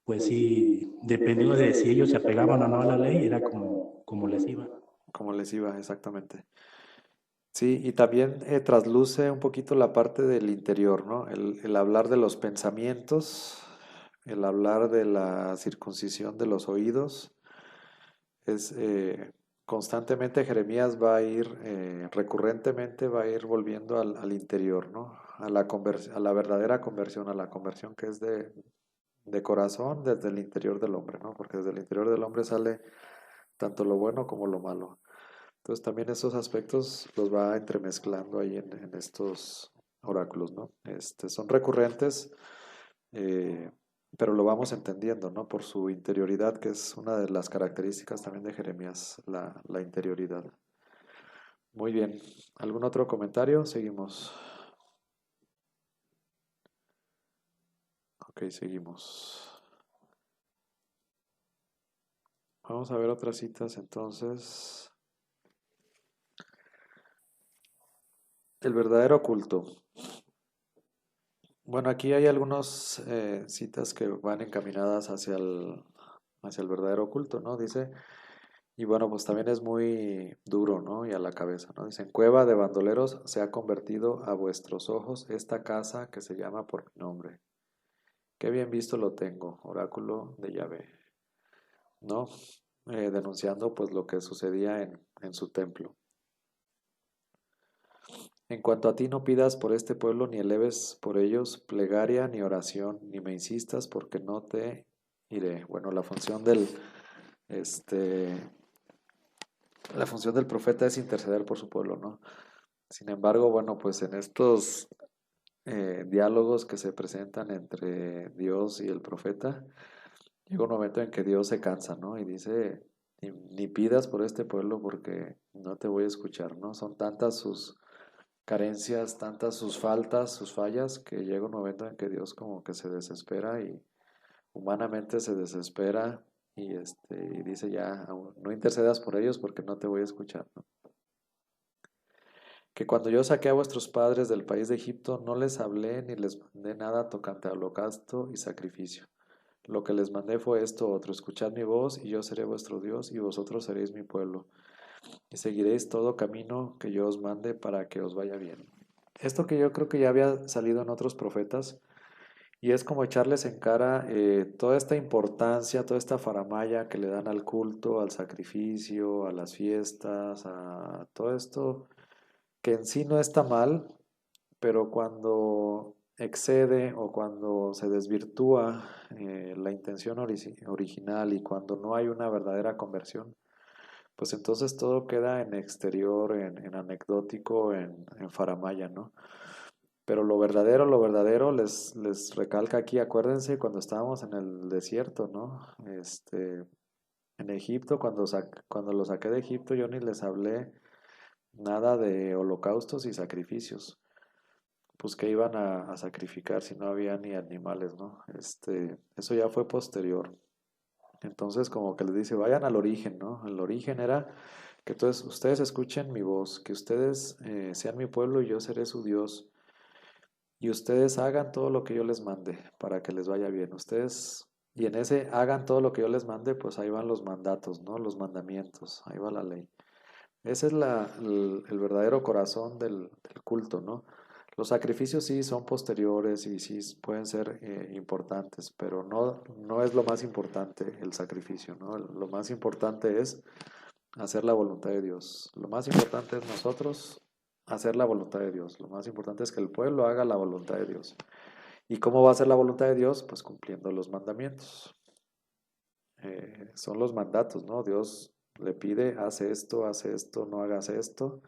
pues sí, dependiendo de si ellos se apegaban o no a la ley, era como les iba. Como les iba, exactamente. Sí, y también trasluce un poquito la parte del interior, ¿no? El hablar de los pensamientos, el hablar de la circuncisión de los oídos. Es constantemente Jeremías va a ir, recurrentemente va a ir volviendo al interior, ¿no? A la verdadera conversión, a la conversión que es de corazón desde el interior del hombre, ¿no? Porque desde el interior del hombre sale tanto lo bueno como lo malo. Entonces también esos aspectos los va entremezclando ahí en estos oráculos, ¿no? Son recurrentes, eh, pero lo vamos entendiendo, ¿no? Por su interioridad, que es una de las características también de Jeremías, la interioridad. Muy bien. ¿Algún otro comentario? Seguimos. Ok, seguimos. Vamos a ver otras citas entonces. El verdadero culto. Bueno, aquí hay algunas citas que van encaminadas hacia el verdadero culto, ¿no? Dice, y bueno, pues también es muy duro, ¿no? Y a la cabeza, ¿no? Dice, en cueva de bandoleros se ha convertido a vuestros ojos esta casa que se llama por mi nombre. Qué bien visto lo tengo, oráculo de Yahvé, ¿no? Denunciando pues lo que sucedía en su templo. En cuanto a ti, no pidas por este pueblo, ni eleves por ellos plegaria ni oración, ni me insistas, porque no te iré. Bueno, este, la función del profeta es interceder por su pueblo, ¿no? Sin embargo, bueno, pues en estos diálogos que se presentan entre Dios y el profeta, llega un momento en que Dios se cansa, ¿no? Y dice, ni pidas por este pueblo porque no te voy a escuchar, ¿no? Son tantas sus carencias, tantas sus faltas, sus fallas, que llega un momento en que Dios como que se desespera y humanamente se desespera y dice ya, no intercedas por ellos porque no te voy a escuchar, ¿no? Que cuando yo saqué a vuestros padres del país de Egipto, no les hablé ni les mandé nada tocante a holocausto y sacrificio. Lo que les mandé fue esto otro, escuchad mi voz y yo seré vuestro Dios y vosotros seréis mi pueblo. Y seguiréis todo camino que yo os mande para que os vaya bien. Esto que yo creo que ya había salido en otros profetas, y es como echarles en cara toda esta importancia, toda esta faramaya que le dan al culto, al sacrificio, a las fiestas, a todo esto que en sí no está mal, pero cuando excede o cuando se desvirtúa la intención original y cuando no hay una verdadera conversión, pues entonces todo queda en exterior, en anecdótico, en faramaya, ¿no? Pero lo verdadero, les recalca aquí, acuérdense cuando estábamos en el desierto, ¿no? En Egipto, cuando los saqué de Egipto, yo ni les hablé nada de holocaustos y sacrificios. Pues que iban a sacrificar si no había ni animales, ¿no? Eso ya fue posterior. Entonces como que les dice, vayan al origen, ¿no? El origen era que entonces ustedes escuchen mi voz, que ustedes sean mi pueblo y yo seré su Dios. Y ustedes hagan todo lo que yo les mande para que les vaya bien. Ustedes, y en ese hagan todo lo que yo les mande, pues ahí van los mandatos, ¿no? Los mandamientos, ahí va la ley. Ese es el verdadero corazón del culto, ¿no? Los sacrificios sí son posteriores y sí pueden ser importantes, pero no es lo más importante el sacrificio, ¿no? Lo más importante es hacer la voluntad de Dios. Lo más importante es nosotros hacer la voluntad de Dios. Lo más importante es que el pueblo haga la voluntad de Dios. ¿Y cómo va a ser la voluntad de Dios? Pues cumpliendo los mandamientos. Son los mandatos, ¿no? Dios le pide, hace esto, no hagas esto.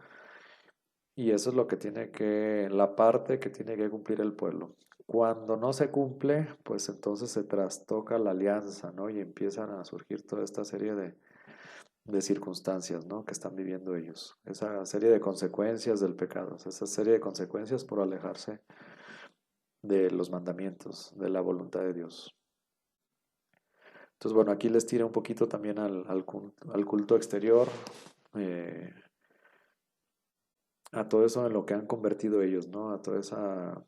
Y eso es lo que la parte que tiene que cumplir el pueblo. Cuando no se cumple, pues entonces se trastoca la alianza, ¿no? Y empiezan a surgir toda esta serie de circunstancias, ¿no? Que están viviendo ellos. Esa serie de consecuencias del pecado, esa serie de consecuencias por alejarse de los mandamientos, de la voluntad de Dios. Entonces, bueno, aquí les tira un poquito también al culto exterior, eh, a todo eso en lo que han convertido ellos, ¿no? A toda esa,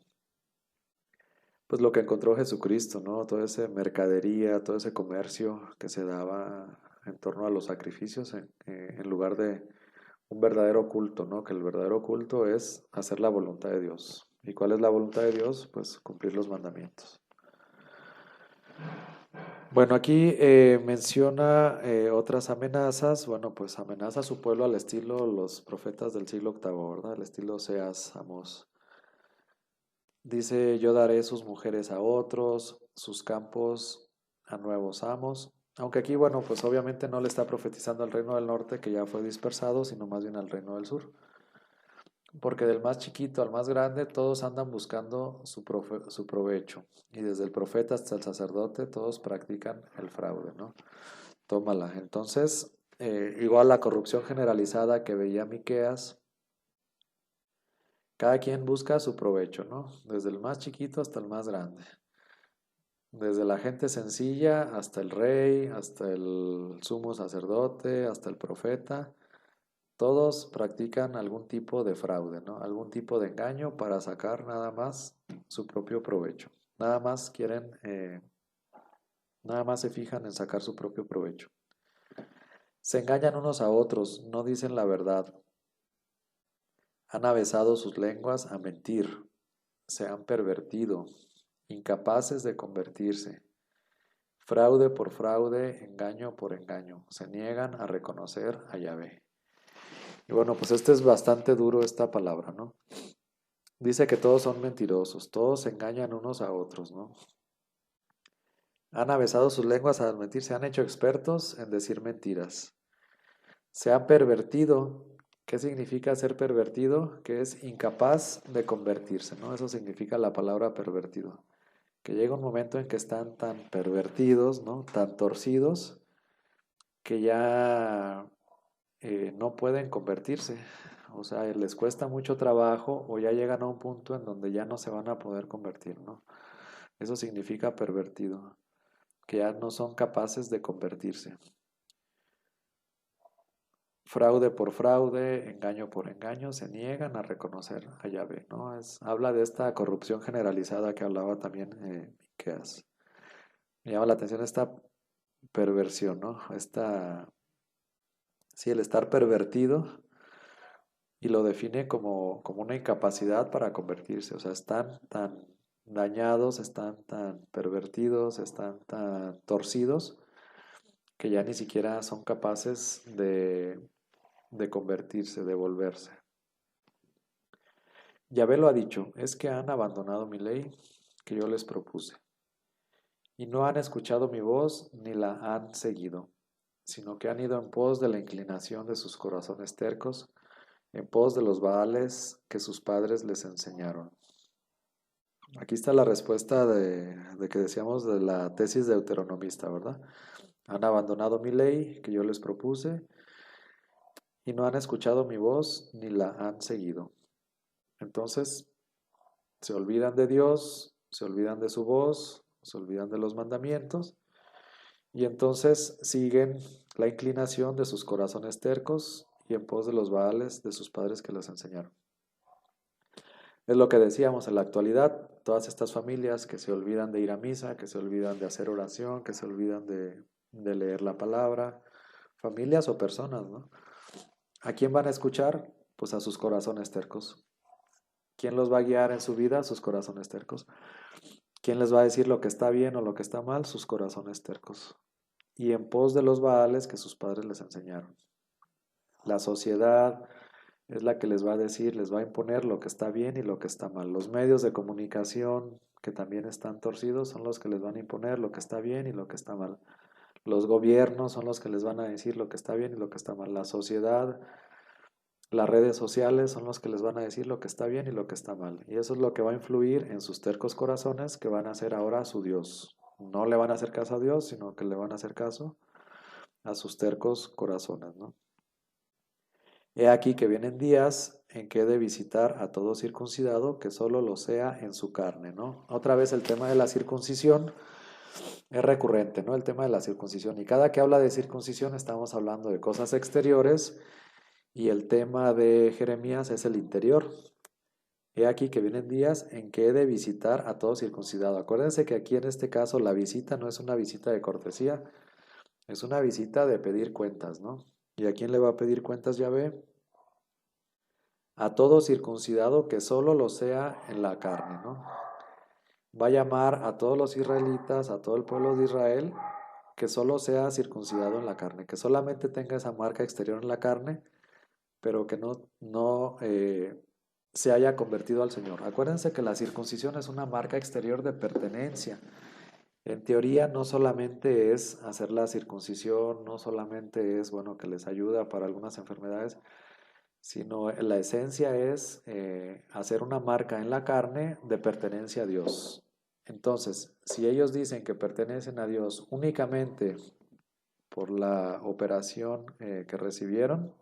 pues lo que encontró Jesucristo, ¿no? Toda esa mercadería, todo ese comercio que se daba en torno a los sacrificios en lugar de un verdadero culto, ¿no? Que el verdadero culto es hacer la voluntad de Dios. ¿Y cuál es la voluntad de Dios? Pues cumplir los mandamientos. Bueno, aquí menciona otras amenazas. Bueno, pues amenaza a su pueblo al estilo los profetas del siglo octavo, ¿verdad? Al estilo Oseas, Amós. Dice, yo daré sus mujeres a otros, sus campos a nuevos amos. Aunque aquí, bueno, pues obviamente no le está profetizando al reino del norte que ya fue dispersado, sino más bien al reino del sur. Porque del más chiquito al más grande, todos andan buscando su provecho. Y desde el profeta hasta el sacerdote, todos practican el fraude, ¿no? Tómala. Entonces, igual la corrupción generalizada que veía Miqueas, cada quien busca su provecho, ¿no? Desde el más chiquito hasta el más grande. Desde la gente sencilla hasta el rey, hasta el sumo sacerdote, hasta el profeta. Todos practican algún tipo de fraude, ¿no? Algún tipo de engaño para sacar nada más su propio provecho. Nada más nada más se fijan en sacar su propio provecho. Se engañan unos a otros, no dicen la verdad. Han avesado sus lenguas a mentir, se han pervertido, incapaces de convertirse. Fraude por fraude, engaño por engaño, se niegan a reconocer a Yahvé. Y bueno, pues este es bastante duro esta palabra, ¿no? Dice que todos son mentirosos, todos se engañan unos a otros, ¿no? Han avesado sus lenguas al mentir, se han hecho expertos en decir mentiras. Se han pervertido. ¿Qué significa ser pervertido? Que es incapaz de convertirse, ¿no? Eso significa la palabra pervertido. Que llega un momento en que están tan pervertidos, ¿no? Tan torcidos, que ya no pueden convertirse. O sea, les cuesta mucho trabajo o ya llegan a un punto en donde ya no se van a poder convertir, ¿no? Eso significa pervertido, que ya no son capaces de convertirse. Fraude por fraude, engaño por engaño, se niegan a reconocer a Yahvé, ¿no? Habla de esta corrupción generalizada que hablaba también Miqueas. Me llama la atención esta perversión, ¿no? Sí, el estar pervertido, y lo define como una incapacidad para convertirse. O sea, están tan dañados, están tan pervertidos, están tan torcidos, que ya ni siquiera son capaces de convertirse, de volverse. Yahvé lo ha dicho, es que han abandonado mi ley que yo les propuse, y no han escuchado mi voz ni la han seguido, sino que han ido en pos de la inclinación de sus corazones tercos, en pos de los Baales que sus padres les enseñaron. Aquí está la respuesta de que decíamos de la tesis deuteronomista, ¿verdad? Han abandonado mi ley que yo les propuse y no han escuchado mi voz ni la han seguido. Entonces, se olvidan de Dios, se olvidan de su voz, se olvidan de los mandamientos y entonces siguen la inclinación de sus corazones tercos y en pos de los Baales de sus padres que les enseñaron. Es lo que decíamos en la actualidad, todas estas familias que se olvidan de ir a misa, que se olvidan de hacer oración, que se olvidan de leer la palabra, familias o personas, ¿no? ¿A quién van a escuchar? Pues a sus corazones tercos. ¿Quién los va a guiar en su vida? Sus corazones tercos. ¿Quién les va a decir lo que está bien o lo que está mal? Sus corazones tercos. Y en pos de los Baales que sus padres les enseñaron. La sociedad es la que les va a decir, les va a imponer lo que está bien y lo que está mal. Los medios de comunicación que también están torcidos son los que les van a imponer lo que está bien y lo que está mal. Los gobiernos son los que les van a decir lo que está bien y lo que está mal. La sociedad, las redes sociales son los que les van a decir lo que está bien y lo que está mal. Y eso es lo que va a influir en sus tercos corazones que van a hacer ahora a su Dios. No le van a hacer caso a Dios, sino que le van a hacer caso a sus tercos corazones, ¿no? He aquí que vienen días en que he de visitar a todo circuncidado que solo lo sea en su carne, ¿no? Otra vez el tema de la circuncisión es recurrente, ¿no? El tema de la circuncisión. Y cada que habla de circuncisión estamos hablando de cosas exteriores y el tema de Jeremías es el interior. He aquí que vienen días en que he de visitar a todo circuncidado. Acuérdense que aquí en este caso la visita no es una visita de cortesía, es una visita de pedir cuentas, ¿no? ¿Y a quién le va a pedir cuentas Yahvé? A todo circuncidado que solo lo sea en la carne, ¿no? Va a llamar a todos los israelitas, a todo el pueblo de Israel, que solo sea circuncidado en la carne, que solamente tenga esa marca exterior en la carne, pero que no se haya convertido al Señor. Acuérdense que la circuncisión es una marca exterior de pertenencia. En teoría no solamente es hacer la circuncisión, no solamente es, bueno, que les ayuda para algunas enfermedades, sino la esencia es hacer una marca en la carne de pertenencia a Dios. Entonces, si ellos dicen que pertenecen a Dios únicamente por la operación que recibieron,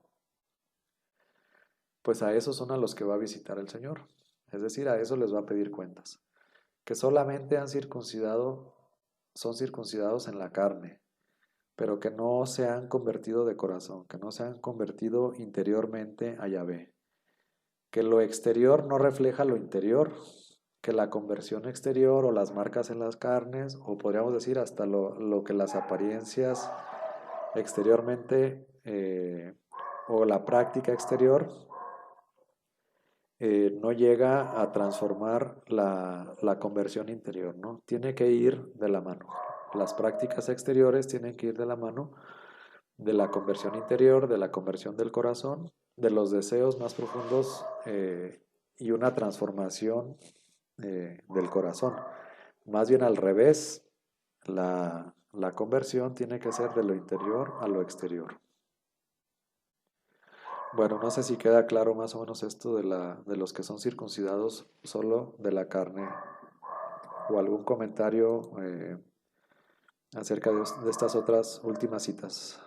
pues a esos son a los que va a visitar el Señor. Es decir, a eso les va a pedir cuentas. Que solamente son circuncidados en la carne, pero que no se han convertido de corazón, que no se han convertido interiormente a Yahvé. Que lo exterior no refleja lo interior, que la conversión exterior o las marcas en las carnes, o podríamos decir hasta lo que las apariencias exteriormente o la práctica exterior no llega a transformar la conversión interior, ¿no? Tiene que ir de la mano. Las prácticas exteriores tienen que ir de la mano de la conversión interior, de la conversión del corazón, de los deseos más profundos y una transformación del corazón. Más bien al revés, la conversión tiene que ser de lo interior a lo exterior. Bueno, no sé si queda claro más o menos esto de los que son circuncidados solo de la carne o algún comentario acerca de estas otras últimas citas.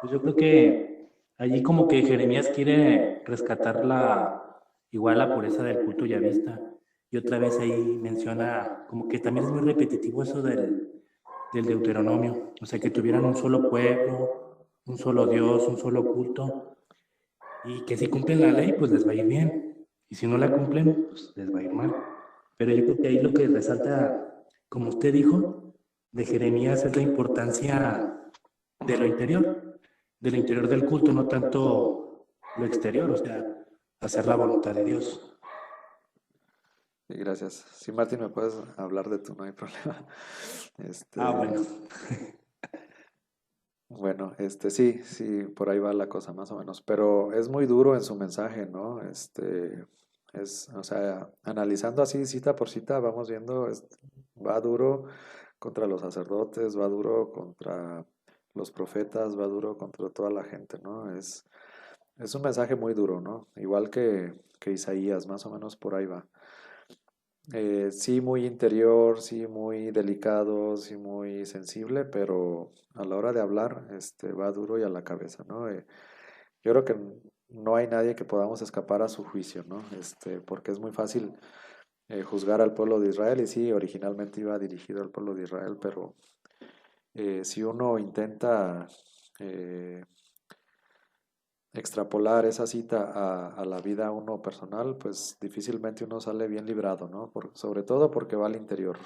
Pues yo creo que allí como que Jeremías quiere rescatar igual la pureza del culto yavista. Y otra vez ahí menciona como que también es muy repetitivo eso del Deuteronomio. O sea, que tuvieran un solo pueblo, un solo Dios, un solo culto. Y que si cumplen la ley, pues les va a ir bien. Y si no la cumplen, pues les va a ir mal. Pero yo creo que ahí lo que resalta, como usted dijo, de Jeremías es la importancia de lo interior del culto, no tanto lo exterior, o sea, hacer la voluntad de Dios. Sí, gracias. Sí, Martín, me puedes hablar de tú, no hay problema. Bueno. Bueno, sí, sí, por ahí va la cosa más o menos, pero es muy duro en su mensaje, ¿no? O sea, analizando así cita por cita, vamos viendo, va duro contra los sacerdotes, va duro contra los profetas, va duro contra toda la gente, ¿no? Es un mensaje muy duro, ¿no? Igual que Isaías, más o menos por ahí va. Sí, muy interior, sí, muy delicado, sí, muy sensible, pero a la hora de hablar, va duro y a la cabeza, ¿no? Yo creo que no hay nadie que podamos escapar a su juicio, ¿no? Porque es muy fácil juzgar al pueblo de Israel y sí, originalmente iba dirigido al pueblo de Israel, pero si uno intenta eh, extrapolar esa cita a la vida uno personal, pues difícilmente uno sale bien librado, ¿no? Sobre todo porque va al interior.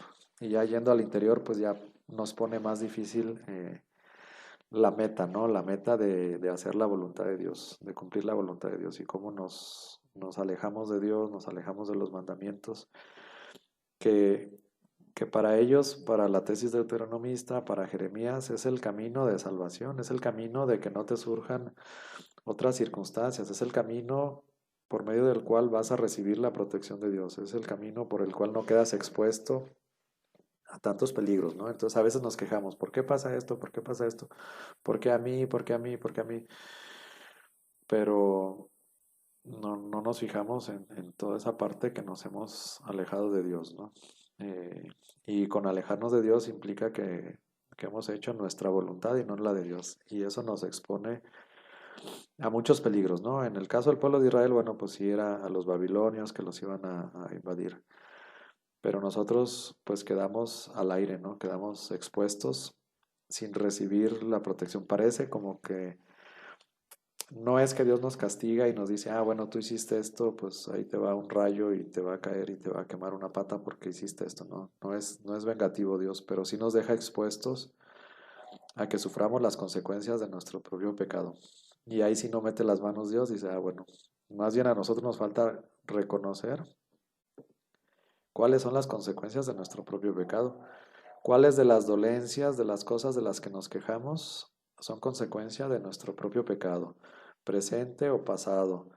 Y ya yendo al interior, pues ya nos pone más difícil la meta, ¿no? La meta de hacer la voluntad de Dios, de cumplir la voluntad de Dios y cómo nos alejamos de Dios, nos alejamos de los mandamientos, que, que para ellos, para la tesis deuteronomista, para Jeremías, es el camino de salvación, es el camino de que no te surjan otras circunstancias, es el camino por medio del cual vas a recibir la protección de Dios, es el camino por el cual no quedas expuesto a tantos peligros, ¿no? Entonces a veces nos quejamos, ¿por qué pasa esto? ¿Por qué pasa esto? ¿Por qué a mí? ¿Por qué a mí? ¿Por qué a mí? Pero no nos fijamos en toda esa parte que nos hemos alejado de Dios, ¿no? Eh, y con alejarnos de Dios implica que hemos hecho nuestra voluntad y no la de Dios. Y eso nos expone a muchos peligros, ¿no? En el caso del pueblo de Israel, bueno, pues sí era a los babilonios que los iban a invadir. Pero nosotros pues quedamos al aire, ¿no? Quedamos expuestos sin recibir la protección. Parece como que no es que Dios nos castiga y nos dice, ah, bueno, tú hiciste esto, pues ahí te va un rayo y te va a caer y te va a quemar una pata porque hiciste esto, ¿no? No es vengativo Dios, pero sí nos deja expuestos a que suframos las consecuencias de nuestro propio pecado. Y ahí sí no mete las manos Dios, dice, ah, bueno, más bien a nosotros nos falta reconocer cuáles son las consecuencias de nuestro propio pecado, cuáles de las dolencias, de las cosas de las que nos quejamos, son consecuencia de nuestro propio pecado, presente o pasado,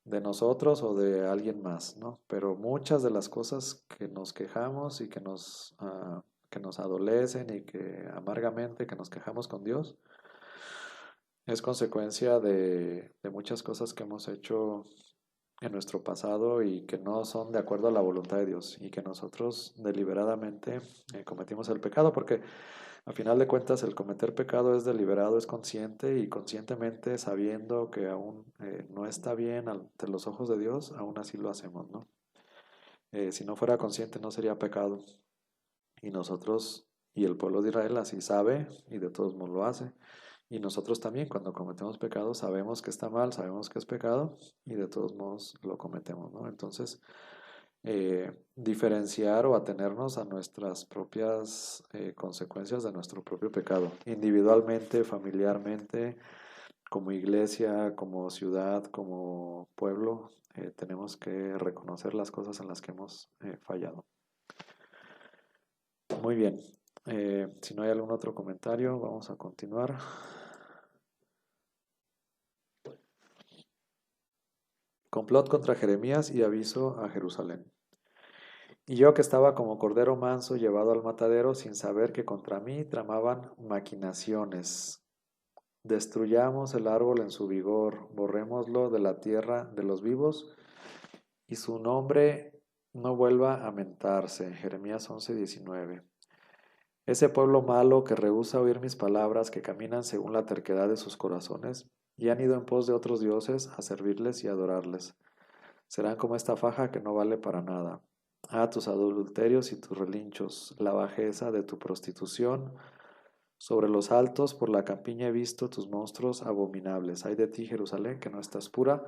de nosotros o de alguien más, ¿no? Pero muchas de las cosas que nos quejamos y que nos adolecen y que amargamente que nos quejamos con Dios, es consecuencia de muchas cosas que hemos hecho en nuestro pasado y que no son de acuerdo a la voluntad de Dios y que nosotros deliberadamente cometimos el pecado, porque a final de cuentas el cometer pecado es deliberado, es consciente y conscientemente sabiendo que aún no está bien ante los ojos de Dios, aún así lo hacemos, ¿no? Si no fuera consciente no sería pecado y nosotros y el pueblo de Israel así sabe y de todos modos lo hace. Y nosotros también, cuando cometemos pecado, sabemos que está mal, sabemos que es pecado y de todos modos lo cometemos, ¿no? Entonces, diferenciar o atenernos a nuestras propias consecuencias de nuestro propio pecado, individualmente, familiarmente, como iglesia, como ciudad, como pueblo, tenemos que reconocer las cosas en las que hemos fallado. Muy bien. Si no hay algún otro comentario, vamos a continuar. complot contra Jeremías y aviso a Jerusalén. Y yo que estaba como cordero manso llevado al matadero sin saber que contra mí tramaban maquinaciones. Destruyamos el árbol en su vigor, borrémoslo de la tierra de los vivos y su nombre no vuelva a mentarse. Jeremías 11:19. Ese pueblo malo que rehúsa oír mis palabras, que caminan según la terquedad de sus corazones y han ido en pos de otros dioses a servirles y adorarles. Serán como esta faja que no vale para nada. Tus adulterios y tus relinchos, la bajeza de tu prostitución. Sobre los altos por la campiña he visto tus monstruos abominables. Ay de ti, Jerusalén, que no estás pura.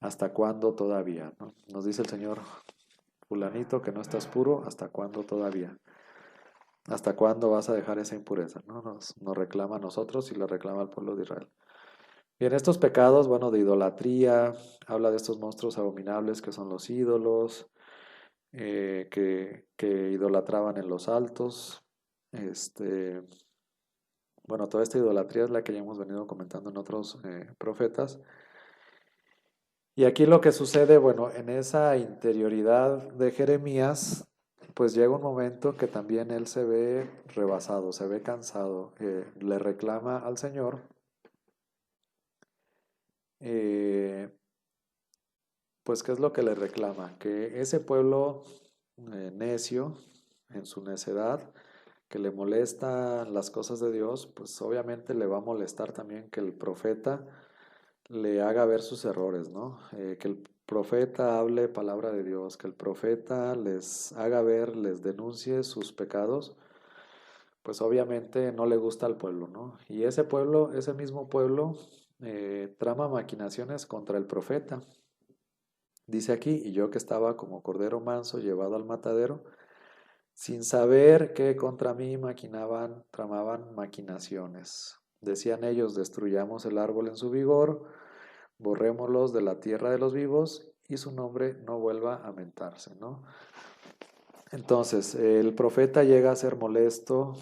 ¿Hasta cuándo todavía? ¿No? Nos dice el Señor, fulanito, que no estás puro. ¿Hasta cuándo todavía? ¿Hasta cuándo vas a dejar esa impureza? ¿No? Nos reclama a nosotros y le reclama al pueblo de Israel. Bien, estos pecados, bueno, de idolatría, habla de estos monstruos abominables que son los ídolos, que idolatraban en los altos. Bueno, toda esta idolatría es la que ya hemos venido comentando en otros profetas. Y aquí lo que sucede, bueno, en esa interioridad de Jeremías, pues llega un momento que también él se ve rebasado, se ve cansado, le reclama al Señor. Pues, ¿qué es lo que le reclama? Que ese pueblo necio, en su necedad, que le molesta las cosas de Dios, pues obviamente le va a molestar también que el profeta le haga ver sus errores, ¿no? Que el profeta hable palabra de Dios, que el profeta les haga ver, les denuncie sus pecados, pues obviamente no le gusta al pueblo, ¿no? Y ese pueblo, ese mismo pueblo, trama maquinaciones contra el profeta. Dice aquí, y yo que estaba como cordero manso llevado al matadero, sin saber que contra mí maquinaban, tramaban maquinaciones. Decían ellos, destruyamos el árbol en su vigor, borrémoslos de la tierra de los vivos y su nombre no vuelva a mentarse, ¿no? Entonces, el profeta llega a ser molesto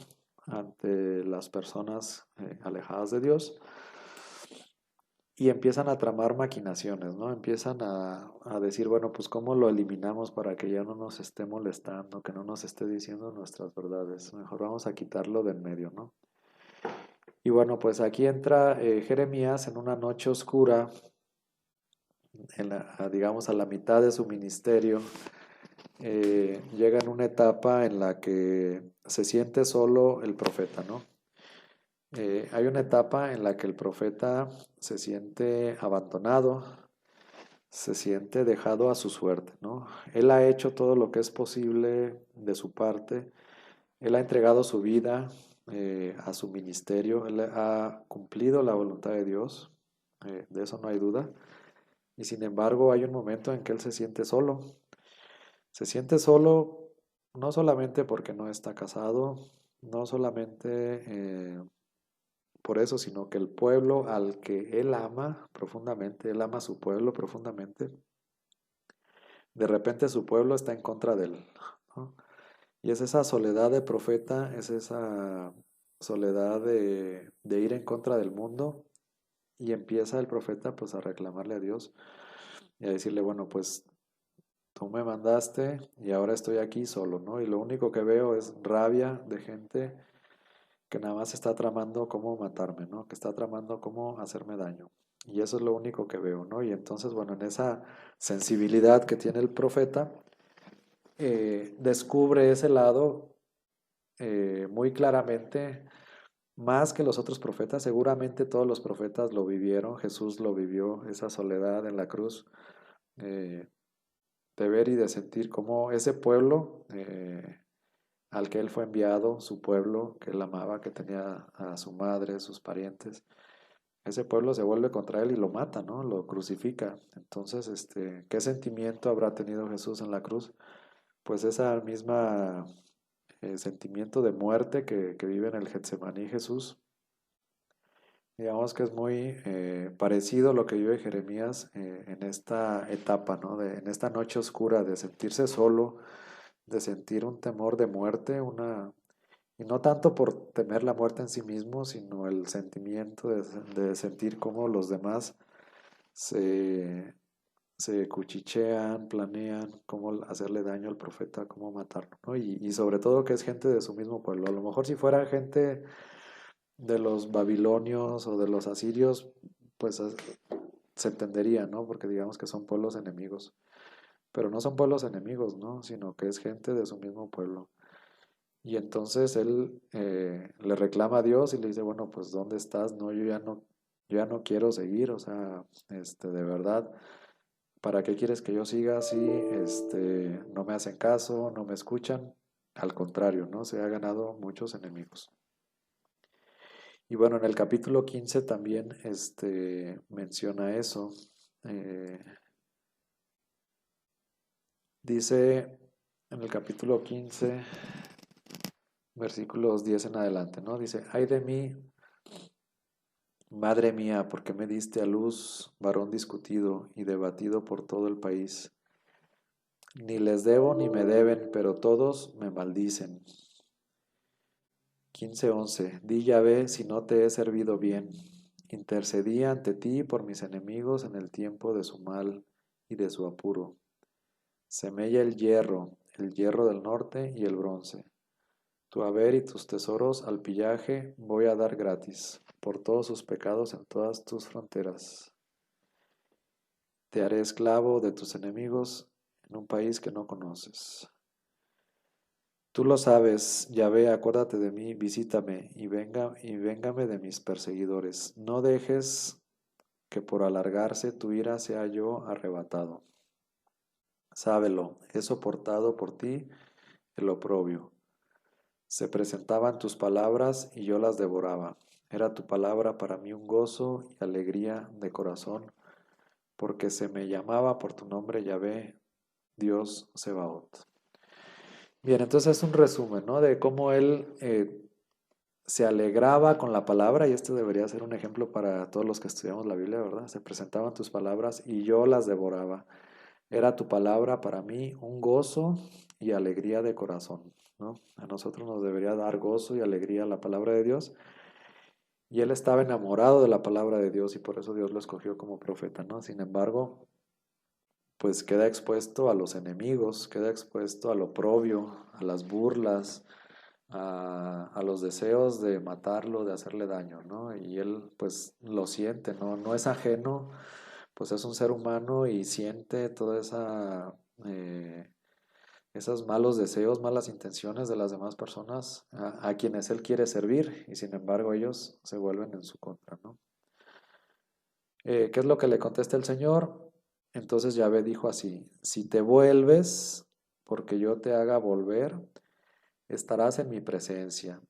ante las personas alejadas de Dios y empiezan a tramar maquinaciones, ¿no? Empiezan a decir, bueno, pues ¿cómo lo eliminamos para que ya no nos esté molestando, que no nos esté diciendo nuestras verdades? Mejor vamos a quitarlo de en medio, ¿no? Y bueno, pues aquí entra Jeremías en una noche oscura, digamos a la mitad de su ministerio, llega en una etapa en la que se siente solo el profeta, ¿no? Hay una etapa en la que el profeta se siente abandonado, se siente dejado a su suerte, ¿no? Él ha hecho todo lo que es posible de su parte, él ha entregado su vida a su ministerio, él ha cumplido la voluntad de Dios, de eso no hay duda, y sin embargo hay un momento en que él se siente solo no solamente porque no está casado, no solamente por eso, sino que el pueblo al que él ama profundamente, él ama a su pueblo profundamente, de repente su pueblo está en contra de él, ¿no? Y es esa soledad de profeta, es esa soledad de ir en contra del mundo y empieza el profeta pues a reclamarle a Dios y a decirle, bueno, pues tú me mandaste y ahora estoy aquí solo, ¿no? Y lo único que veo es rabia de gente que nada más está tramando cómo matarme, ¿no? Que está tramando cómo hacerme daño. Y eso es lo único que veo, ¿no? Y entonces, bueno, en esa sensibilidad que tiene el profeta, descubre ese lado muy claramente, más que los otros profetas. Seguramente todos los profetas lo vivieron, Jesús lo vivió, esa soledad en la cruz, eh, de ver y de sentir cómo ese pueblo al que él fue enviado, su pueblo que él amaba, que tenía a su madre, sus parientes, ese pueblo se vuelve contra él y lo mata, ¿no? Lo crucifica. Entonces, ¿qué sentimiento habrá tenido Jesús en la cruz? Pues esa misma sentimiento de muerte que vive en el Getsemaní Jesús. Digamos que es muy parecido a lo que vive Jeremías en esta etapa, ¿no? En esta noche oscura de sentirse solo, de sentir un temor de muerte, y no tanto por temer la muerte en sí mismo, sino el sentimiento de sentir cómo los demás se, se cuchichean, planean cómo hacerle daño al profeta, cómo matarlo, ¿no? Y sobre todo que es gente de su mismo pueblo. A lo mejor si fuera gente de los babilonios o de los asirios, pues se entendería, ¿no? Porque digamos que son pueblos enemigos. Pero no son pueblos enemigos, ¿no? Sino que es gente de su mismo pueblo. Y entonces él le reclama a Dios y le dice, bueno, pues ¿dónde estás? No, yo ya no quiero seguir, o sea, de verdad, ¿para qué quieres que yo siga si no me hacen caso, no me escuchan? Al contrario, ¿no? Se ha ganado muchos enemigos. Y bueno, en el capítulo 15 también menciona eso. Eh, dice en el capítulo 15, versículos 10 en adelante, ¿no? Dice, ay de mí, madre mía, porque me diste a luz varón discutido y debatido por todo el país. Ni les debo ni me deben, pero todos me maldicen. 15:11. Di Yahvé, si no te he servido bien. Intercedí ante ti por mis enemigos en el tiempo de su mal y de su apuro. Semella el hierro del norte y el bronce. Tu haber y tus tesoros al pillaje voy a dar gratis, por todos sus pecados en todas tus fronteras. Te haré esclavo de tus enemigos en un país que no conoces. Tú lo sabes, Yahvé, acuérdate de mí, visítame y véngame de mis perseguidores. No dejes que por alargarse tu ira sea yo arrebatado. Sábelo, he soportado por ti el oprobio. Se presentaban tus palabras y yo las devoraba. Era tu palabra para mí un gozo y alegría de corazón, porque se me llamaba por tu nombre Yahvé, Dios Sebaot. Bien, entonces es un resumen, ¿no? De cómo él se alegraba con la palabra, y este debería ser un ejemplo para todos los que estudiamos la Biblia, ¿verdad? Se presentaban tus palabras y yo las devoraba. Era tu palabra para mí un gozo y alegría de corazón, ¿no? A nosotros nos debería dar gozo y alegría la palabra de Dios. Y él estaba enamorado de la palabra de Dios y por eso Dios lo escogió como profeta, ¿no? Sin embargo, pues queda expuesto a los enemigos, queda expuesto al oprobio, a las burlas, a los deseos de matarlo, de hacerle daño, ¿no? Y él pues lo siente, ¿no? No es ajeno, pues es un ser humano y siente toda esos malos deseos, malas intenciones de las demás personas a quienes él quiere servir y sin embargo ellos se vuelven en su contra, ¿no? ¿Qué es lo que le contesta el Señor? Entonces Yahvé dijo así, si te vuelves, porque yo te haga volver, estarás en mi presencia.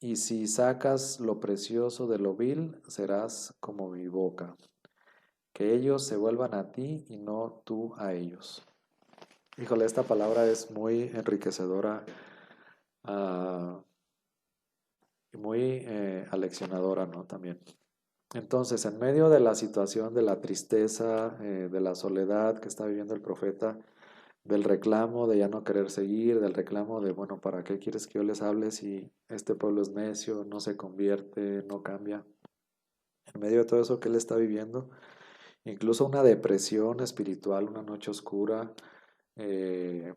Y si sacas lo precioso de lo vil, serás como mi boca. Que ellos se vuelvan a ti y no tú a ellos. Híjole, esta palabra es muy enriquecedora y muy aleccionadora, ¿no? También. Entonces, en medio de la situación de la tristeza, de la soledad que está viviendo el profeta, del reclamo de ya no querer seguir, del reclamo de, bueno, ¿para qué quieres que yo les hable si este pueblo es necio, no se convierte, no cambia? En medio de todo eso que él está viviendo, incluso una depresión espiritual, una noche oscura,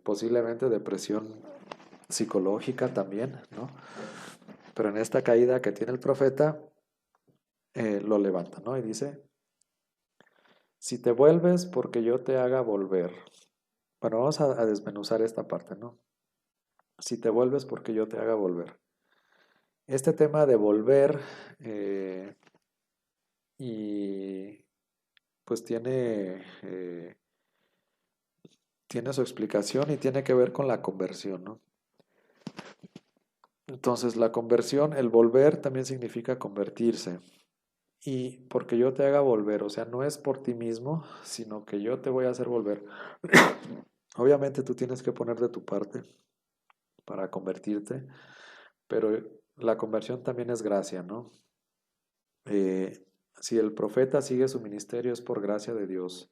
posiblemente depresión psicológica también, ¿no? Pero en esta caída que tiene el profeta, lo levanta, ¿no? Y dice, si te vuelves porque yo te haga volver. Bueno, vamos a desmenuzar esta parte, ¿no? Si te vuelves porque yo te haga volver. Este tema de volver y pues tiene su explicación y tiene que ver con la conversión, ¿no? Entonces la conversión, el volver también significa convertirse. Y porque yo te haga volver, o sea, no es por ti mismo, sino que yo te voy a hacer volver. Obviamente tú tienes que poner de tu parte para convertirte, pero la conversión también es gracia, ¿no? Si el profeta sigue su ministerio es por gracia de Dios.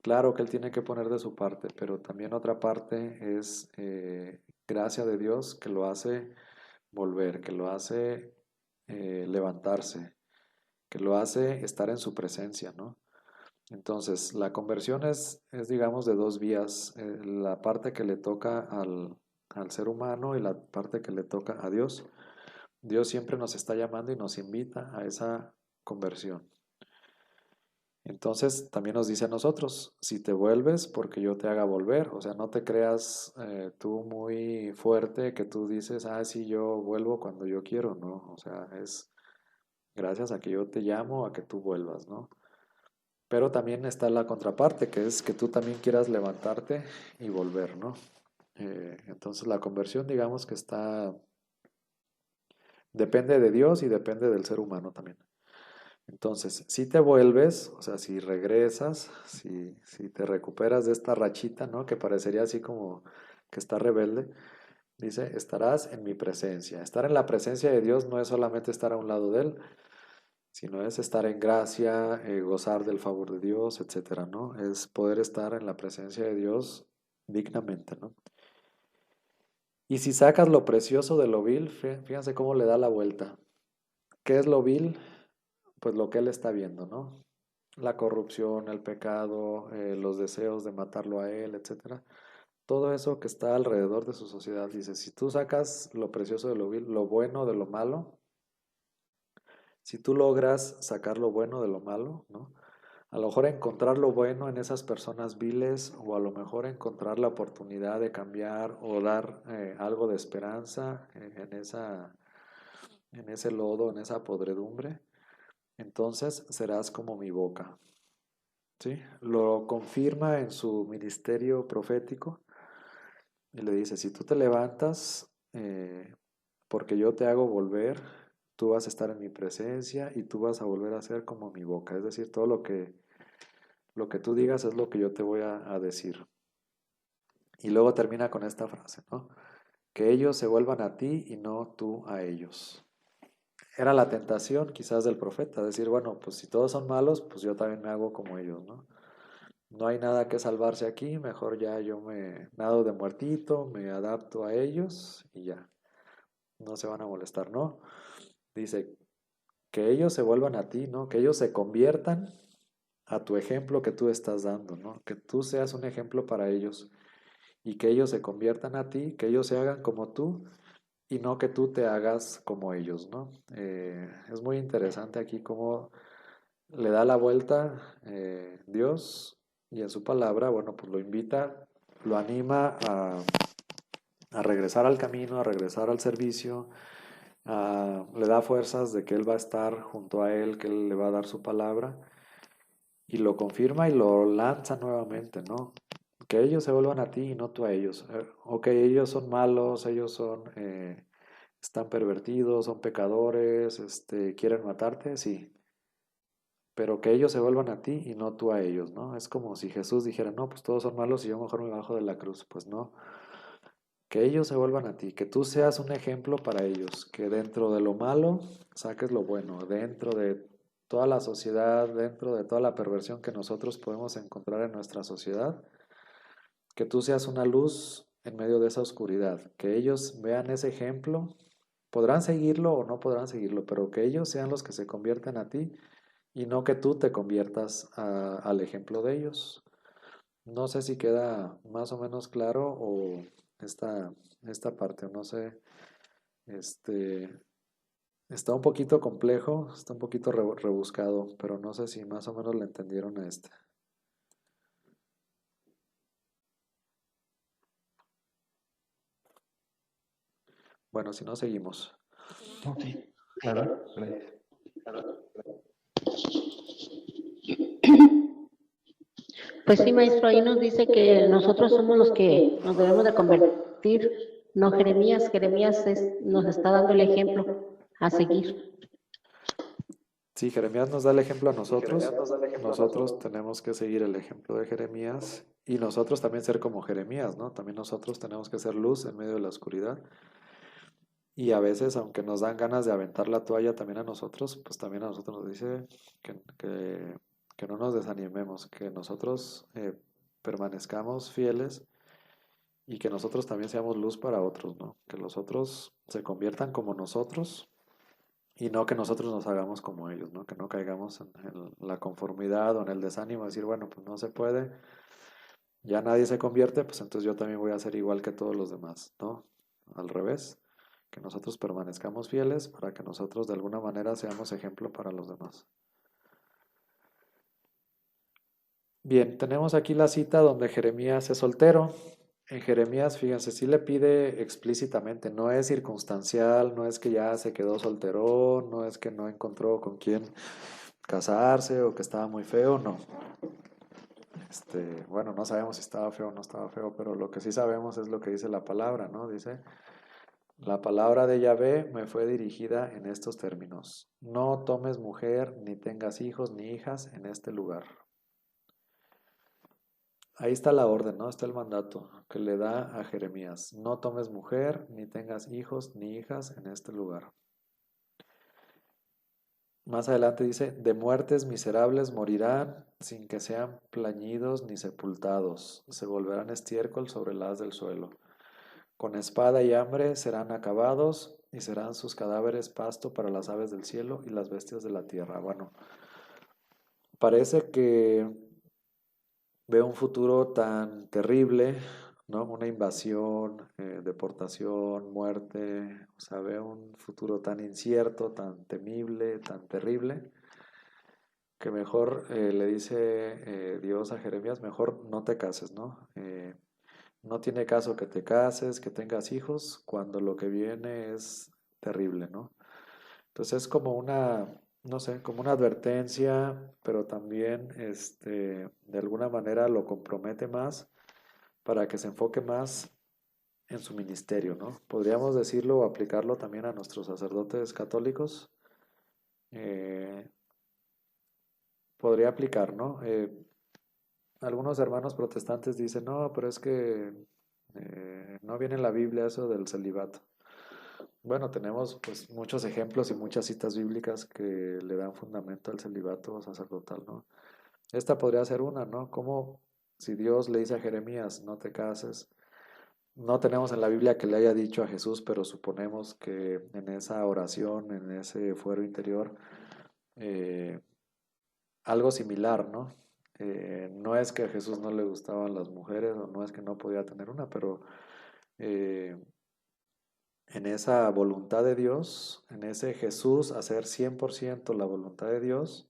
Claro que él tiene que poner de su parte, pero también otra parte es gracia de Dios que lo hace volver, que lo hace levantarse, que lo hace estar en su presencia, ¿no? Entonces, la conversión es digamos, de dos vías, la parte que le toca al ser humano y la parte que le toca a Dios. Dios siempre nos está llamando y nos invita a esa conversión. Entonces también nos dice a nosotros, si te vuelves, porque yo te haga volver. O sea, no te creas tú muy fuerte que tú dices, ah, sí, yo vuelvo cuando yo quiero, ¿no? O sea, es gracias a que yo te llamo a que tú vuelvas, ¿no? Pero también está la contraparte, que es que tú también quieras levantarte y volver, ¿no? Entonces la conversión, digamos que depende de Dios y depende del ser humano también. Entonces, si te vuelves, o sea, si regresas, si te recuperas de esta rachita, ¿no? Que parecería así como que está rebelde, dice, estarás en mi presencia. Estar en la presencia de Dios no es solamente estar a un lado de Él, sino es estar en gracia, gozar del favor de Dios, etcétera, ¿no? Es poder estar en la presencia de Dios dignamente, ¿no? Y si sacas lo precioso de lo vil, fíjense cómo le da la vuelta. ¿Qué es lo vil? Pues lo que él está viendo, ¿no? La corrupción, el pecado, los deseos de matarlo a él, etcétera. Todo eso que está alrededor de su sociedad. Dice, si tú sacas lo precioso de lo vil, lo bueno de lo malo, si tú logras sacar lo bueno de lo malo, ¿no? A lo mejor encontrar lo bueno en esas personas viles o a lo mejor encontrar la oportunidad de cambiar o dar algo de esperanza en ese lodo, en esa podredumbre, entonces serás como mi boca. ¿Sí? Lo confirma en su ministerio profético y le dice, si tú te levantas, porque yo te hago volver, tú vas a estar en mi presencia y tú vas a volver a ser como mi boca. Es decir, todo lo que tú digas es lo que yo te voy a decir. Y luego termina con esta frase, ¿no? Que ellos se vuelvan a ti y no tú a ellos. Era la tentación quizás del profeta, decir, bueno, pues si todos son malos, pues yo también me hago como ellos, ¿no? No hay nada que salvarse aquí, mejor ya yo me nado de muertito, me adapto a ellos y ya, no se van a molestar, ¿no? Dice, que ellos se vuelvan a ti, ¿no? Que ellos se conviertan a tu ejemplo que tú estás dando, ¿no? Que tú seas un ejemplo para ellos y que ellos se conviertan a ti, que ellos se hagan como tú y no que tú te hagas como ellos, ¿no? Es muy interesante aquí cómo le da la vuelta Dios y en su palabra, bueno, pues lo invita, lo anima a regresar al camino, a regresar al servicio, le da fuerzas de que Él va a estar junto a Él, que Él le va a dar su palabra y lo confirma y lo lanza nuevamente, ¿no? Que ellos se vuelvan a ti y no tú a ellos. Ok, ellos son malos, ellos están pervertidos, son pecadores, quieren matarte, sí, pero que ellos se vuelvan a ti y no tú a ellos, ¿no? Es como si Jesús dijera, no, pues todos son malos y yo mejor me bajo de la cruz. Pues no, que ellos se vuelvan a ti, que tú seas un ejemplo para ellos, que dentro de lo malo saques lo bueno, dentro de toda la sociedad, dentro de toda la perversión que nosotros podemos encontrar en nuestra sociedad, que tú seas una luz en medio de esa oscuridad, que ellos vean ese ejemplo, podrán seguirlo o no podrán seguirlo, pero que ellos sean los que se conviertan a ti y no que tú te conviertas al ejemplo de ellos. No sé si queda más o menos claro o esta parte, no sé, este, está un poquito complejo, está un poquito rebuscado, pero no sé si más o menos le entendieron a este. Bueno, si no, seguimos. Ok, claro, gracias. Pues sí, maestro, ahí nos dice que nosotros somos los que nos debemos de convertir, no Jeremías. Jeremías nos está dando el ejemplo a seguir. Sí, Jeremías nos da el ejemplo a nosotros. Nosotros tenemos que seguir el ejemplo de Jeremías y nosotros también ser como Jeremías, ¿no? También nosotros tenemos que ser luz en medio de la oscuridad. Y a veces, aunque nos dan ganas de aventar la toalla también a nosotros, pues también a nosotros nos dice que no nos desanimemos, que nosotros permanezcamos fieles y que nosotros también seamos luz para otros, ¿no? Que los otros se conviertan como nosotros y no que nosotros nos hagamos como ellos, ¿no? Que no caigamos en la conformidad o en el desánimo de decir, bueno, pues no se puede, ya nadie se convierte, pues entonces yo también voy a ser igual que todos los demás, ¿no? Al revés, que nosotros permanezcamos fieles para que nosotros de alguna manera seamos ejemplo para los demás. Bien, tenemos aquí la cita donde Jeremías es soltero. En Jeremías, fíjense, sí le pide explícitamente, no es circunstancial, no es que ya se quedó solterón, no es que no encontró con quién casarse o que estaba muy feo, no. Bueno, no sabemos si estaba feo o no estaba feo, pero lo que sí sabemos es lo que dice la palabra, ¿no? Dice, la palabra de Yahvé me fue dirigida en estos términos. No tomes mujer, ni tengas hijos ni hijas en este lugar. Ahí está la orden, ¿no? Está el mandato que le da a Jeremías. No tomes mujer, ni tengas hijos ni hijas en este lugar. Más adelante dice, de muertes miserables morirán sin que sean plañidos ni sepultados. Se volverán estiércol sobre las del suelo. Con espada y hambre serán acabados y serán sus cadáveres pasto para las aves del cielo y las bestias de la tierra. Bueno, parece que veo un futuro tan terrible, ¿no? Una invasión, deportación, muerte, o sea, veo un futuro tan incierto, tan temible, tan terrible, que mejor le dice Dios a Jeremías, mejor no te cases, ¿no? No tiene caso que te cases, que tengas hijos, cuando lo que viene es terrible, ¿no? Entonces es como una, no sé, como una advertencia, pero también de alguna manera lo compromete más para que se enfoque más en su ministerio, ¿no? Podríamos decirlo o aplicarlo también a nuestros sacerdotes católicos. Eh, Podría aplicar, ¿no? Algunos hermanos protestantes dicen, no, pero es que no viene en la Biblia eso del celibato. Bueno, tenemos pues muchos ejemplos y muchas citas bíblicas que le dan fundamento al celibato sacerdotal, ¿no? Esta podría ser una, ¿no? Como si Dios le dice a Jeremías, no te cases. No tenemos en la Biblia que le haya dicho a Jesús, pero suponemos que en esa oración, en ese fuero interior, eh, algo similar, ¿no? No es que a Jesús no le gustaban las mujeres o no es que no podía tener una, pero eh, en esa voluntad de Dios, en ese Jesús hacer 100% la voluntad de Dios,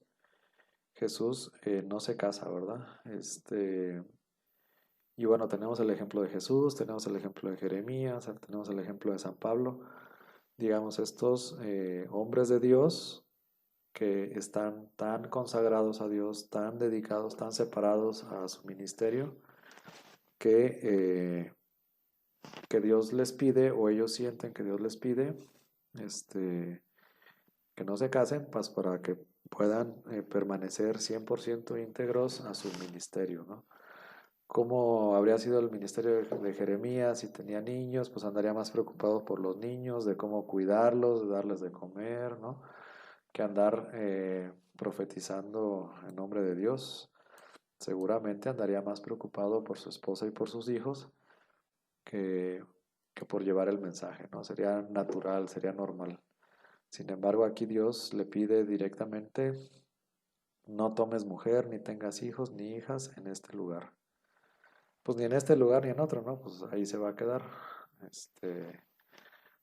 Jesús no se casa, ¿verdad? Y bueno, tenemos el ejemplo de Jesús, tenemos el ejemplo de Jeremías, tenemos el ejemplo de San Pablo, digamos, estos hombres de Dios que están tan consagrados a Dios, tan dedicados, tan separados a su ministerio, que, que Dios les pide, o ellos sienten que Dios les pide, que no se casen, pues para que puedan permanecer 100% íntegros a su ministerio, ¿no? ¿Cómo habría sido el ministerio de Jeremías si tenía niños? Pues andaría más preocupado por los niños, de cómo cuidarlos, de darles de comer, ¿no? Que andar profetizando en nombre de Dios. Seguramente andaría más preocupado por su esposa y por sus hijos que, que por llevar el mensaje, ¿no? Sería natural, sería normal. Sin embargo, aquí Dios le pide directamente, no tomes mujer, ni tengas hijos, ni hijas en este lugar. Pues ni en este lugar ni en otro, ¿no? Pues ahí se va a quedar.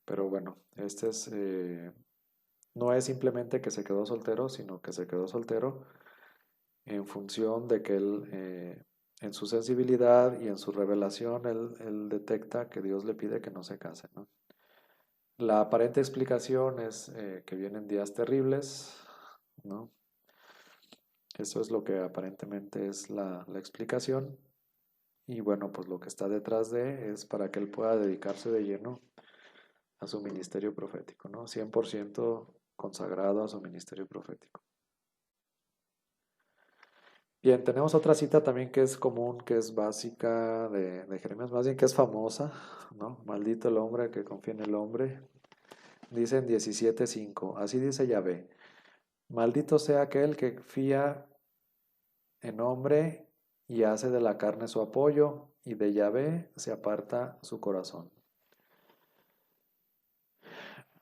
Pero bueno, no es simplemente que se quedó soltero, sino que se quedó soltero en función de que él, en su sensibilidad y en su revelación, él detecta que Dios le pide que no se case, ¿no? La aparente explicación es que vienen días terribles, ¿no? Eso es lo que aparentemente es la explicación. Y bueno, pues lo que está detrás de es para que él pueda dedicarse de lleno a su ministerio profético, ¿no? 100% consagrado a su ministerio profético. Bien, tenemos otra cita también que es común, que es básica de Jeremías, más bien que es famosa, ¿no? Maldito el hombre que confía en el hombre. Dice en 17:5, así dice Yahvé, maldito sea aquel que fía en hombre y hace de la carne su apoyo, y de Yahvé se aparta su corazón.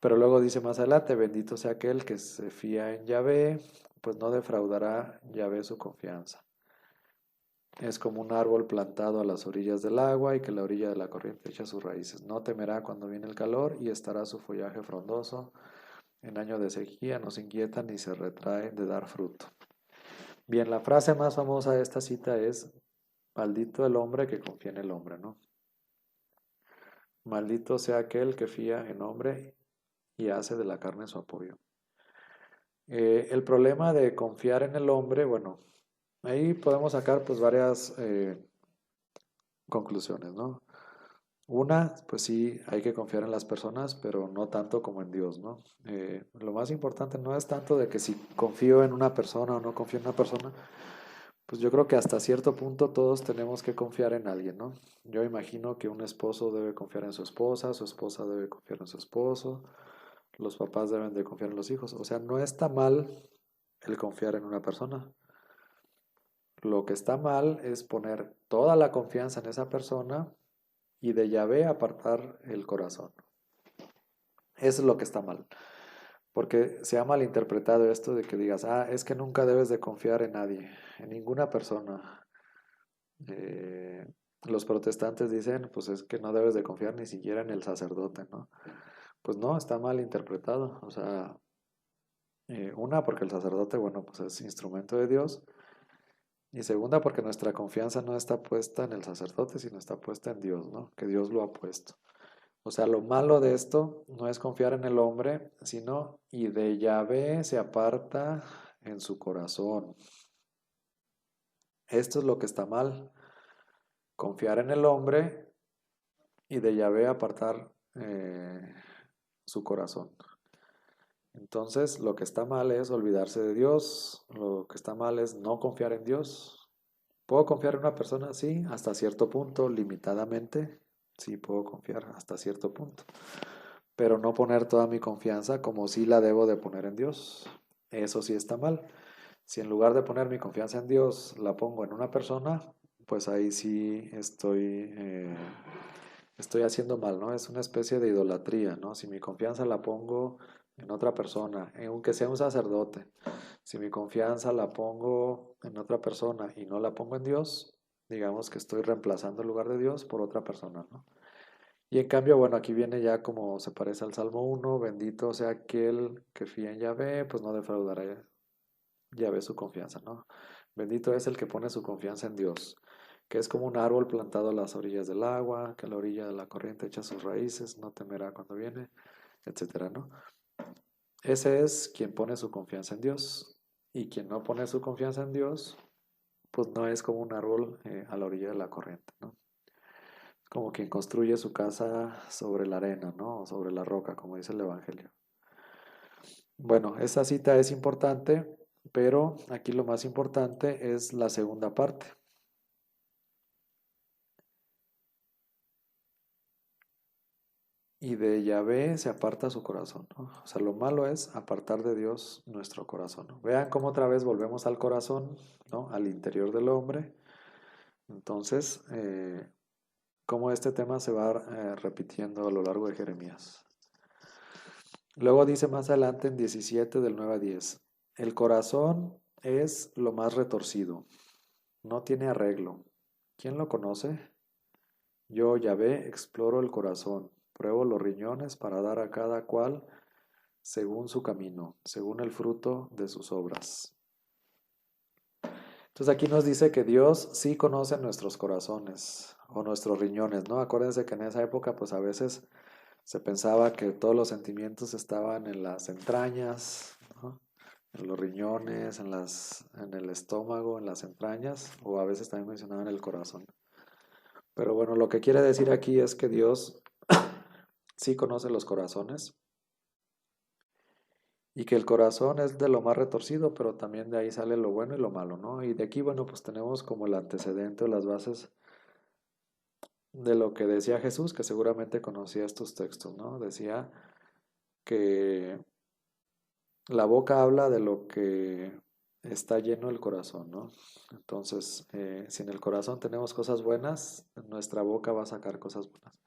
Pero luego dice más adelante, bendito sea aquel que se fía en Yahvé, pues no defraudará Yahvé su confianza. Es como un árbol plantado a las orillas del agua y que la orilla de la corriente echa sus raíces. No temerá cuando viene el calor y estará su follaje frondoso. En año de sequía no se inquieta ni se retrae de dar fruto. Bien, la frase más famosa de esta cita es, maldito el hombre que confía en el hombre, ¿no? Maldito sea aquel que fía en hombre y hace de la carne su apoyo. El problema de confiar en el hombre, bueno, ahí podemos sacar pues varias conclusiones, ¿no? Una, pues sí, hay que confiar en las personas, pero no tanto como en Dios, ¿no? Lo más importante no es tanto de que si confío en una persona o no confío en una persona, pues yo creo que hasta cierto punto todos tenemos que confiar en alguien, ¿no? Yo imagino que un esposo debe confiar en su esposa debe confiar en su esposo, los papás deben de confiar en los hijos, o sea, no está mal el confiar en una persona. Lo que está mal es poner toda la confianza en esa persona y de Yahvé apartar el corazón. Eso es lo que está mal. Porque se ha malinterpretado esto de que digas, es que nunca debes de confiar en nadie, en ninguna persona. Los protestantes dicen, pues es que no debes de confiar ni siquiera en el sacerdote, ¿no? Pues no, está mal interpretado. O sea, una, porque el sacerdote, bueno, pues es instrumento de Dios. Y segunda, porque nuestra confianza no está puesta en el sacerdote, sino está puesta en Dios, ¿no? Que Dios lo ha puesto. O sea, lo malo de esto no es confiar en el hombre, sino y de Yahvé se aparta en su corazón. Esto es lo que está mal. Confiar en el hombre y de Yahvé apartar su corazón. Entonces, lo que está mal es olvidarse de Dios, lo que está mal es no confiar en Dios. ¿Puedo confiar en una persona? Sí, hasta cierto punto, limitadamente. Sí, puedo confiar hasta cierto punto. Pero no poner toda mi confianza como si la debo de poner en Dios. Eso sí está mal. Si en lugar de poner mi confianza en Dios la pongo en una persona, pues ahí sí estoy haciendo mal, ¿no? Es una especie de idolatría, ¿no? Si mi confianza la pongo en otra persona, aunque sea un sacerdote, si mi confianza la pongo en otra persona y no la pongo en Dios, digamos que estoy reemplazando el lugar de Dios por otra persona, ¿no? Y en cambio, bueno, aquí viene ya como se parece al Salmo 1, bendito sea aquel que fía en Yahvé, pues no defraudará Yahvé su confianza, ¿no? Bendito es el que pone su confianza en Dios, que es como un árbol plantado a las orillas del agua, que a la orilla de la corriente echa sus raíces, no temerá cuando viene, etcétera, ¿no? Ese es quien pone su confianza en Dios. Y quien no pone su confianza en Dios, pues no es como un árbol a la orilla de la corriente, ¿no? Como quien construye su casa sobre la arena, ¿no? O sobre la roca, como dice el Evangelio. Bueno, esta cita es importante, pero aquí lo más importante es la segunda parte. Y de Yahvé se aparta su corazón, ¿no? O sea, lo malo es apartar de Dios nuestro corazón, ¿no? Vean cómo otra vez volvemos al corazón, ¿no? Al interior del hombre. Entonces, cómo este tema se va repitiendo a lo largo de Jeremías. Luego dice más adelante en 17 del 9 a 10, el corazón es lo más retorcido, no tiene arreglo. ¿Quién lo conoce? Yo, Yahvé, exploro el corazón, pruebo los riñones para dar a cada cual según su camino, según el fruto de sus obras. Entonces aquí nos dice que Dios sí conoce nuestros corazones o nuestros riñones, ¿no? Acuérdense que en esa época pues a veces se pensaba que todos los sentimientos estaban en las entrañas, ¿no? En los riñones, en el estómago, en las entrañas, o a veces también mencionaban el corazón. Pero bueno, lo que quiere decir aquí es que Dios sí conoce los corazones y que el corazón es de lo más retorcido, pero también de ahí sale lo bueno y lo malo, ¿no? Y de aquí, bueno, pues tenemos como el antecedente o las bases de lo que decía Jesús, que seguramente conocía estos textos, ¿no? Decía que la boca habla de lo que está lleno el corazón, ¿no? Entonces, si en el corazón tenemos cosas buenas, nuestra boca va a sacar cosas buenas.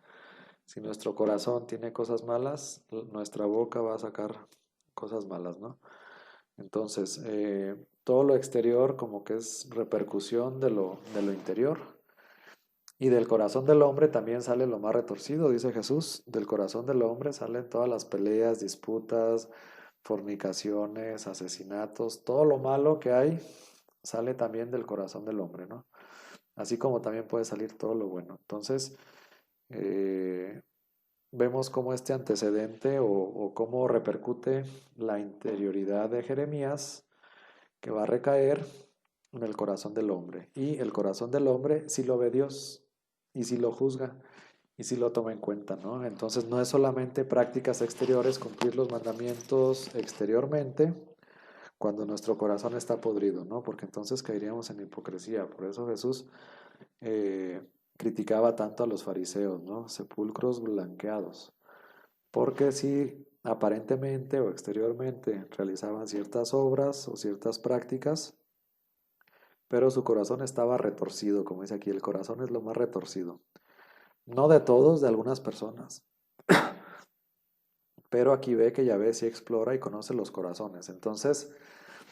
Si nuestro corazón tiene cosas malas, nuestra boca va a sacar cosas malas, ¿no? Entonces, todo lo exterior como que es repercusión de lo interior. Y del corazón del hombre también sale lo más retorcido, dice Jesús. Del corazón del hombre salen todas las peleas, disputas, fornicaciones, asesinatos, todo lo malo que hay sale también del corazón del hombre, ¿no? Así como también puede salir todo lo bueno. Entonces, vemos cómo este antecedente o cómo repercute la interioridad de Jeremías que va a recaer en el corazón del hombre. Y el corazón del hombre sí lo ve Dios y sí lo juzga y sí lo toma en cuenta, ¿no? Entonces no es solamente prácticas exteriores, cumplir los mandamientos exteriormente cuando nuestro corazón está podrido, ¿no? Porque entonces caeríamos en hipocresía. Por eso Jesús criticaba tanto a los fariseos, ¿no? Sepulcros blanqueados. Porque si aparentemente o exteriormente realizaban ciertas obras o ciertas prácticas, pero su corazón estaba retorcido, como dice aquí, el corazón es lo más retorcido. No de todos, de algunas personas. Pero aquí ve que Yahvé sí explora y conoce los corazones. Entonces,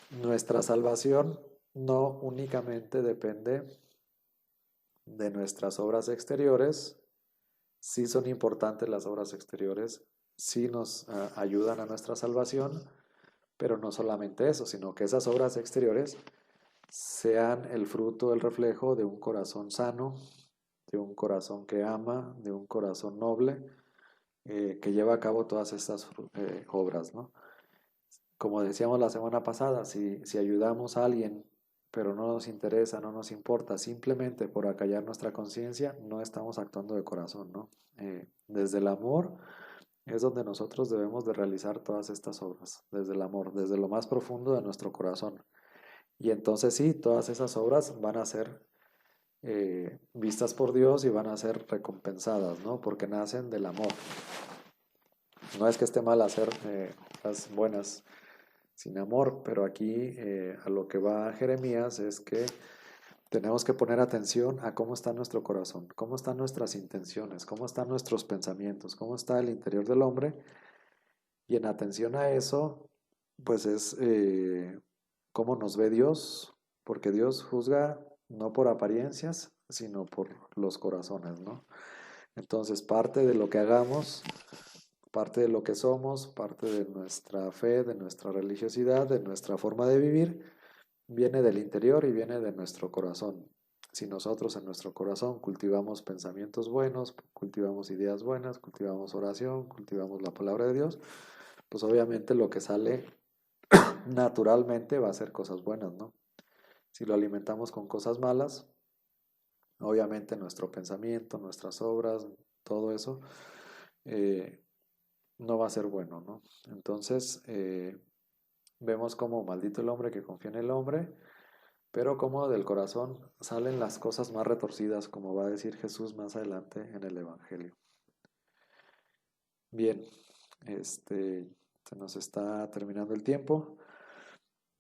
nuestra salvación no únicamente depende de nuestras obras exteriores. Sí son importantes las obras exteriores, sí nos ayudan a nuestra salvación, pero no solamente eso, sino que esas obras exteriores sean el fruto, el reflejo de un corazón sano, de un corazón que ama, de un corazón noble, que lleva a cabo todas estas obras, ¿no? Como decíamos la semana pasada, si ayudamos a alguien, pero no nos interesa, no nos importa, simplemente por acallar nuestra conciencia, no estamos actuando de corazón, ¿no? Desde el amor es donde nosotros debemos de realizar todas estas obras, desde el amor, desde lo más profundo de nuestro corazón. Y entonces sí, todas esas obras van a ser vistas por Dios y van a ser recompensadas, ¿no? Porque nacen del amor. No es que esté mal hacer las buenas sin amor, pero aquí a lo que va Jeremías es que tenemos que poner atención a cómo está nuestro corazón, cómo están nuestras intenciones, cómo están nuestros pensamientos, cómo está el interior del hombre. Y en atención a eso, pues es cómo nos ve Dios, porque Dios juzga no por apariencias, sino por los corazones, ¿no? Entonces, parte de lo que hagamos, parte de lo que somos, parte de nuestra fe, de nuestra religiosidad, de nuestra forma de vivir, viene del interior y viene de nuestro corazón. Si nosotros en nuestro corazón cultivamos pensamientos buenos, cultivamos ideas buenas, cultivamos oración, cultivamos la palabra de Dios, pues obviamente lo que sale naturalmente va a ser cosas buenas, ¿no? Si lo alimentamos con cosas malas, obviamente nuestro pensamiento, nuestras obras, todo eso no va a ser bueno, ¿no? Entonces, vemos como maldito el hombre que confía en el hombre, pero como del corazón salen las cosas más retorcidas, como va a decir Jesús más adelante en el Evangelio. Bien, se nos está terminando el tiempo.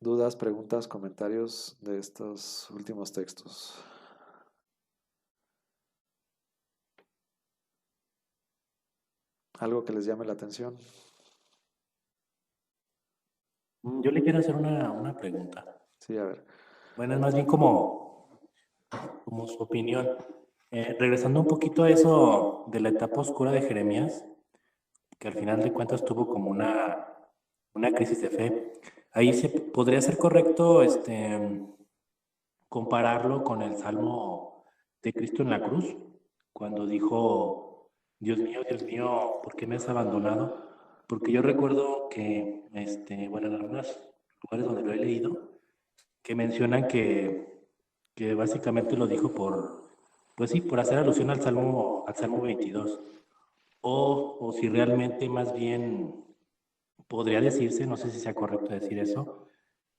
¿Dudas, preguntas, comentarios de estos últimos textos? ¿Algo que les llame la atención? Yo le quiero hacer una pregunta. Sí, a ver. Bueno, es más bien como su opinión. Regresando un poquito a eso de la etapa oscura de Jeremías, que al final de cuentas tuvo como una crisis de fe. Ahí se podría ser correcto compararlo con el Salmo de Cristo en la cruz, cuando dijo, Dios mío, ¿por qué me has abandonado? Porque yo recuerdo que, bueno, en algunos lugares donde lo he leído, que mencionan que básicamente lo dijo pues sí, por hacer alusión al Salmo 22. O si realmente más bien podría decirse, no sé si sea correcto decir eso,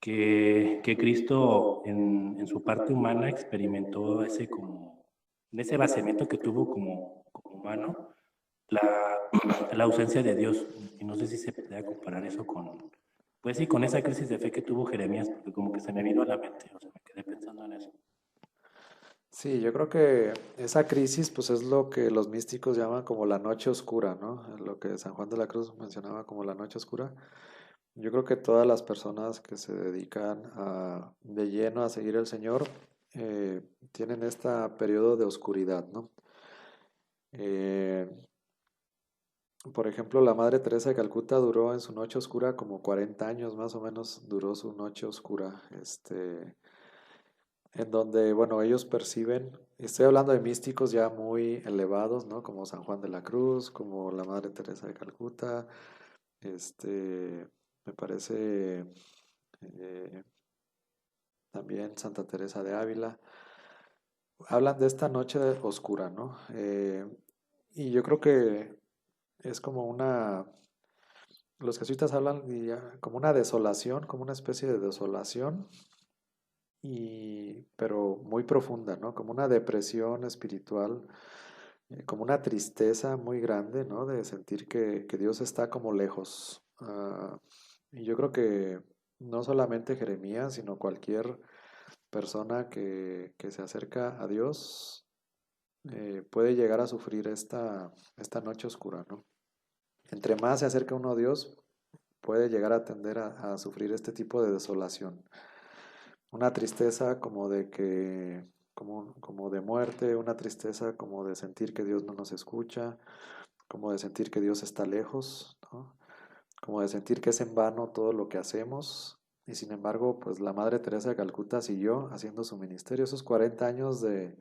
que Cristo en su parte humana experimentó en ese vaciamiento que tuvo como humano, la, la ausencia de Dios. Y no sé si se podría comparar eso pues sí, con esa crisis de fe que tuvo Jeremías, porque como que se me vino a la mente, o sea, me quedé pensando en eso. Sí, yo creo que esa crisis pues es lo que los místicos llaman como la noche oscura, ¿no? Lo que San Juan de la Cruz mencionaba como la noche oscura. Yo creo que todas las personas que se dedican de lleno a seguir al Señor tienen este periodo de oscuridad, ¿no? Eh, por ejemplo, la Madre Teresa de Calcuta duró en su noche oscura como 40 años más o menos, duró su noche oscura, en donde, bueno, ellos perciben, estoy hablando de místicos ya muy elevados, ¿no? Como San Juan de la Cruz, como la Madre Teresa de Calcuta, me parece eh, también Santa Teresa de Ávila, hablan de esta noche oscura, ¿no? Y yo creo que es como los jesuitas hablan como una desolación, como una especie de desolación, pero muy profunda, ¿no? Como una depresión espiritual, como una tristeza muy grande, ¿no? De sentir que Dios está como lejos. Y yo creo que no solamente Jeremías, sino cualquier persona que se acerca a Dios puede llegar a sufrir esta noche oscura, ¿no? Entre más se acerca uno a Dios, puede llegar a tender a sufrir este tipo de desolación. Una tristeza como de como de muerte, una tristeza como de sentir que Dios no nos escucha, como de sentir que Dios está lejos, ¿no? Como de sentir que es en vano todo lo que hacemos. Y sin embargo, pues la Madre Teresa de Calcuta siguió haciendo su ministerio. Esos 40 años de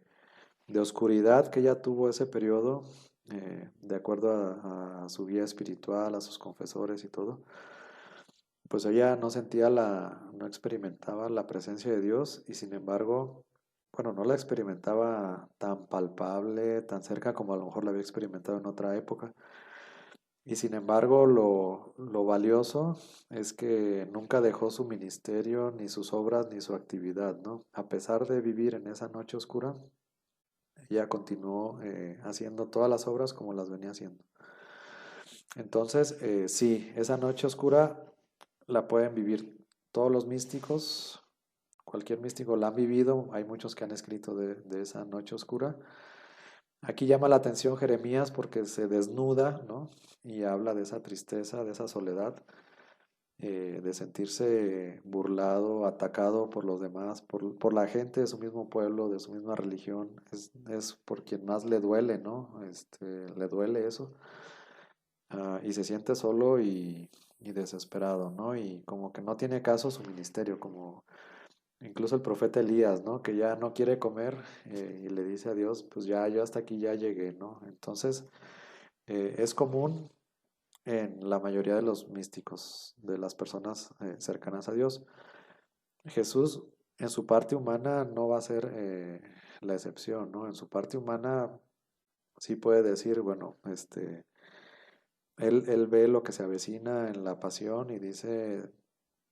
oscuridad que ella tuvo ese periodo, de acuerdo a su guía espiritual, a sus confesores y todo, pues ella no sentía no experimentaba la presencia de Dios y sin embargo, bueno, no la experimentaba tan palpable, tan cerca como a lo mejor la había experimentado en otra época. Y sin embargo, lo valioso es que nunca dejó su ministerio, ni sus obras, ni su actividad, ¿no? A pesar de vivir en esa noche oscura, ella continuó haciendo todas las obras como las venía haciendo. Entonces, sí, esa noche oscura la pueden vivir todos los místicos, cualquier místico la han vivido, hay muchos que han escrito de esa noche oscura. Aquí llama la atención Jeremías porque se desnuda, ¿no? Y habla de esa tristeza, de esa soledad, de sentirse burlado, atacado por los demás, por la gente de su mismo pueblo, de su misma religión. Es por quien más le duele, ¿no? Le duele eso. Y se siente solo y desesperado, ¿no? Y como que no tiene caso su ministerio, como incluso el profeta Elías, ¿no? Que ya no quiere comer y le dice a Dios, pues ya yo hasta aquí ya llegué, ¿no? Entonces, es común en la mayoría de los místicos, de las personas cercanas a Dios. Jesús, en su parte humana, no va a ser la excepción, ¿no? En su parte humana sí puede decir, bueno, él ve lo que se avecina en la pasión y dice,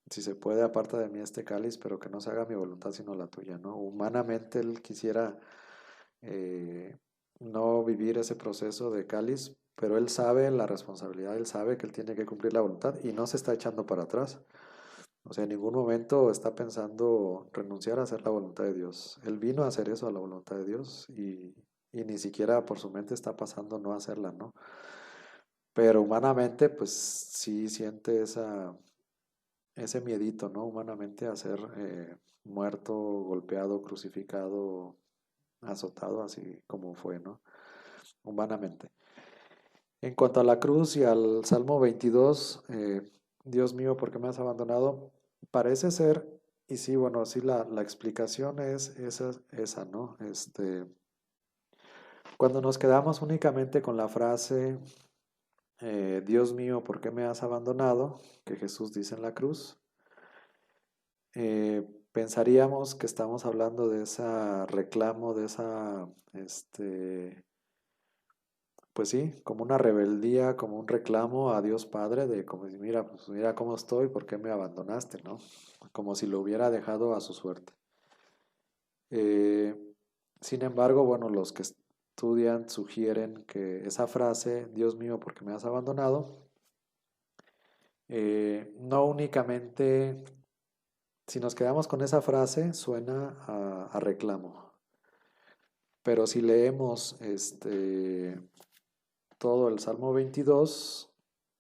si se puede, aparta de mí este cáliz, pero que no se haga mi voluntad sino la tuya, ¿no? Humanamente él quisiera eh, no vivir ese proceso de cáliz, pero él sabe la responsabilidad, él sabe que él tiene que cumplir la voluntad y no se está echando para atrás. O sea, en ningún momento está pensando renunciar a hacer la voluntad de Dios. Él vino a hacer eso, a la voluntad de Dios, y ni siquiera por su mente está pasando no hacerla, ¿no? Pero humanamente, pues sí siente ese miedito, ¿no? Humanamente a ser muerto, golpeado, crucificado, azotado, así como fue, ¿no? Humanamente. En cuanto a la cruz y al Salmo 22, Dios mío, ¿por qué me has abandonado? Parece ser, y sí, bueno, sí, la explicación es esa, ¿no? Cuando nos quedamos únicamente con la frase, Dios mío, ¿por qué me has abandonado? Que Jesús dice en la cruz, pensaríamos que estamos hablando de ese reclamo, de pues sí, como una rebeldía, como un reclamo a Dios Padre de como si, mira, pues mira cómo estoy, ¿por qué me abandonaste, no? Como si lo hubiera dejado a su suerte. Eh, Sin embargo, bueno, los que estudian sugieren que esa frase, Dios mío, ¿por qué me has abandonado? No únicamente, si nos quedamos con esa frase, suena a reclamo. Pero si leemos todo el Salmo 22,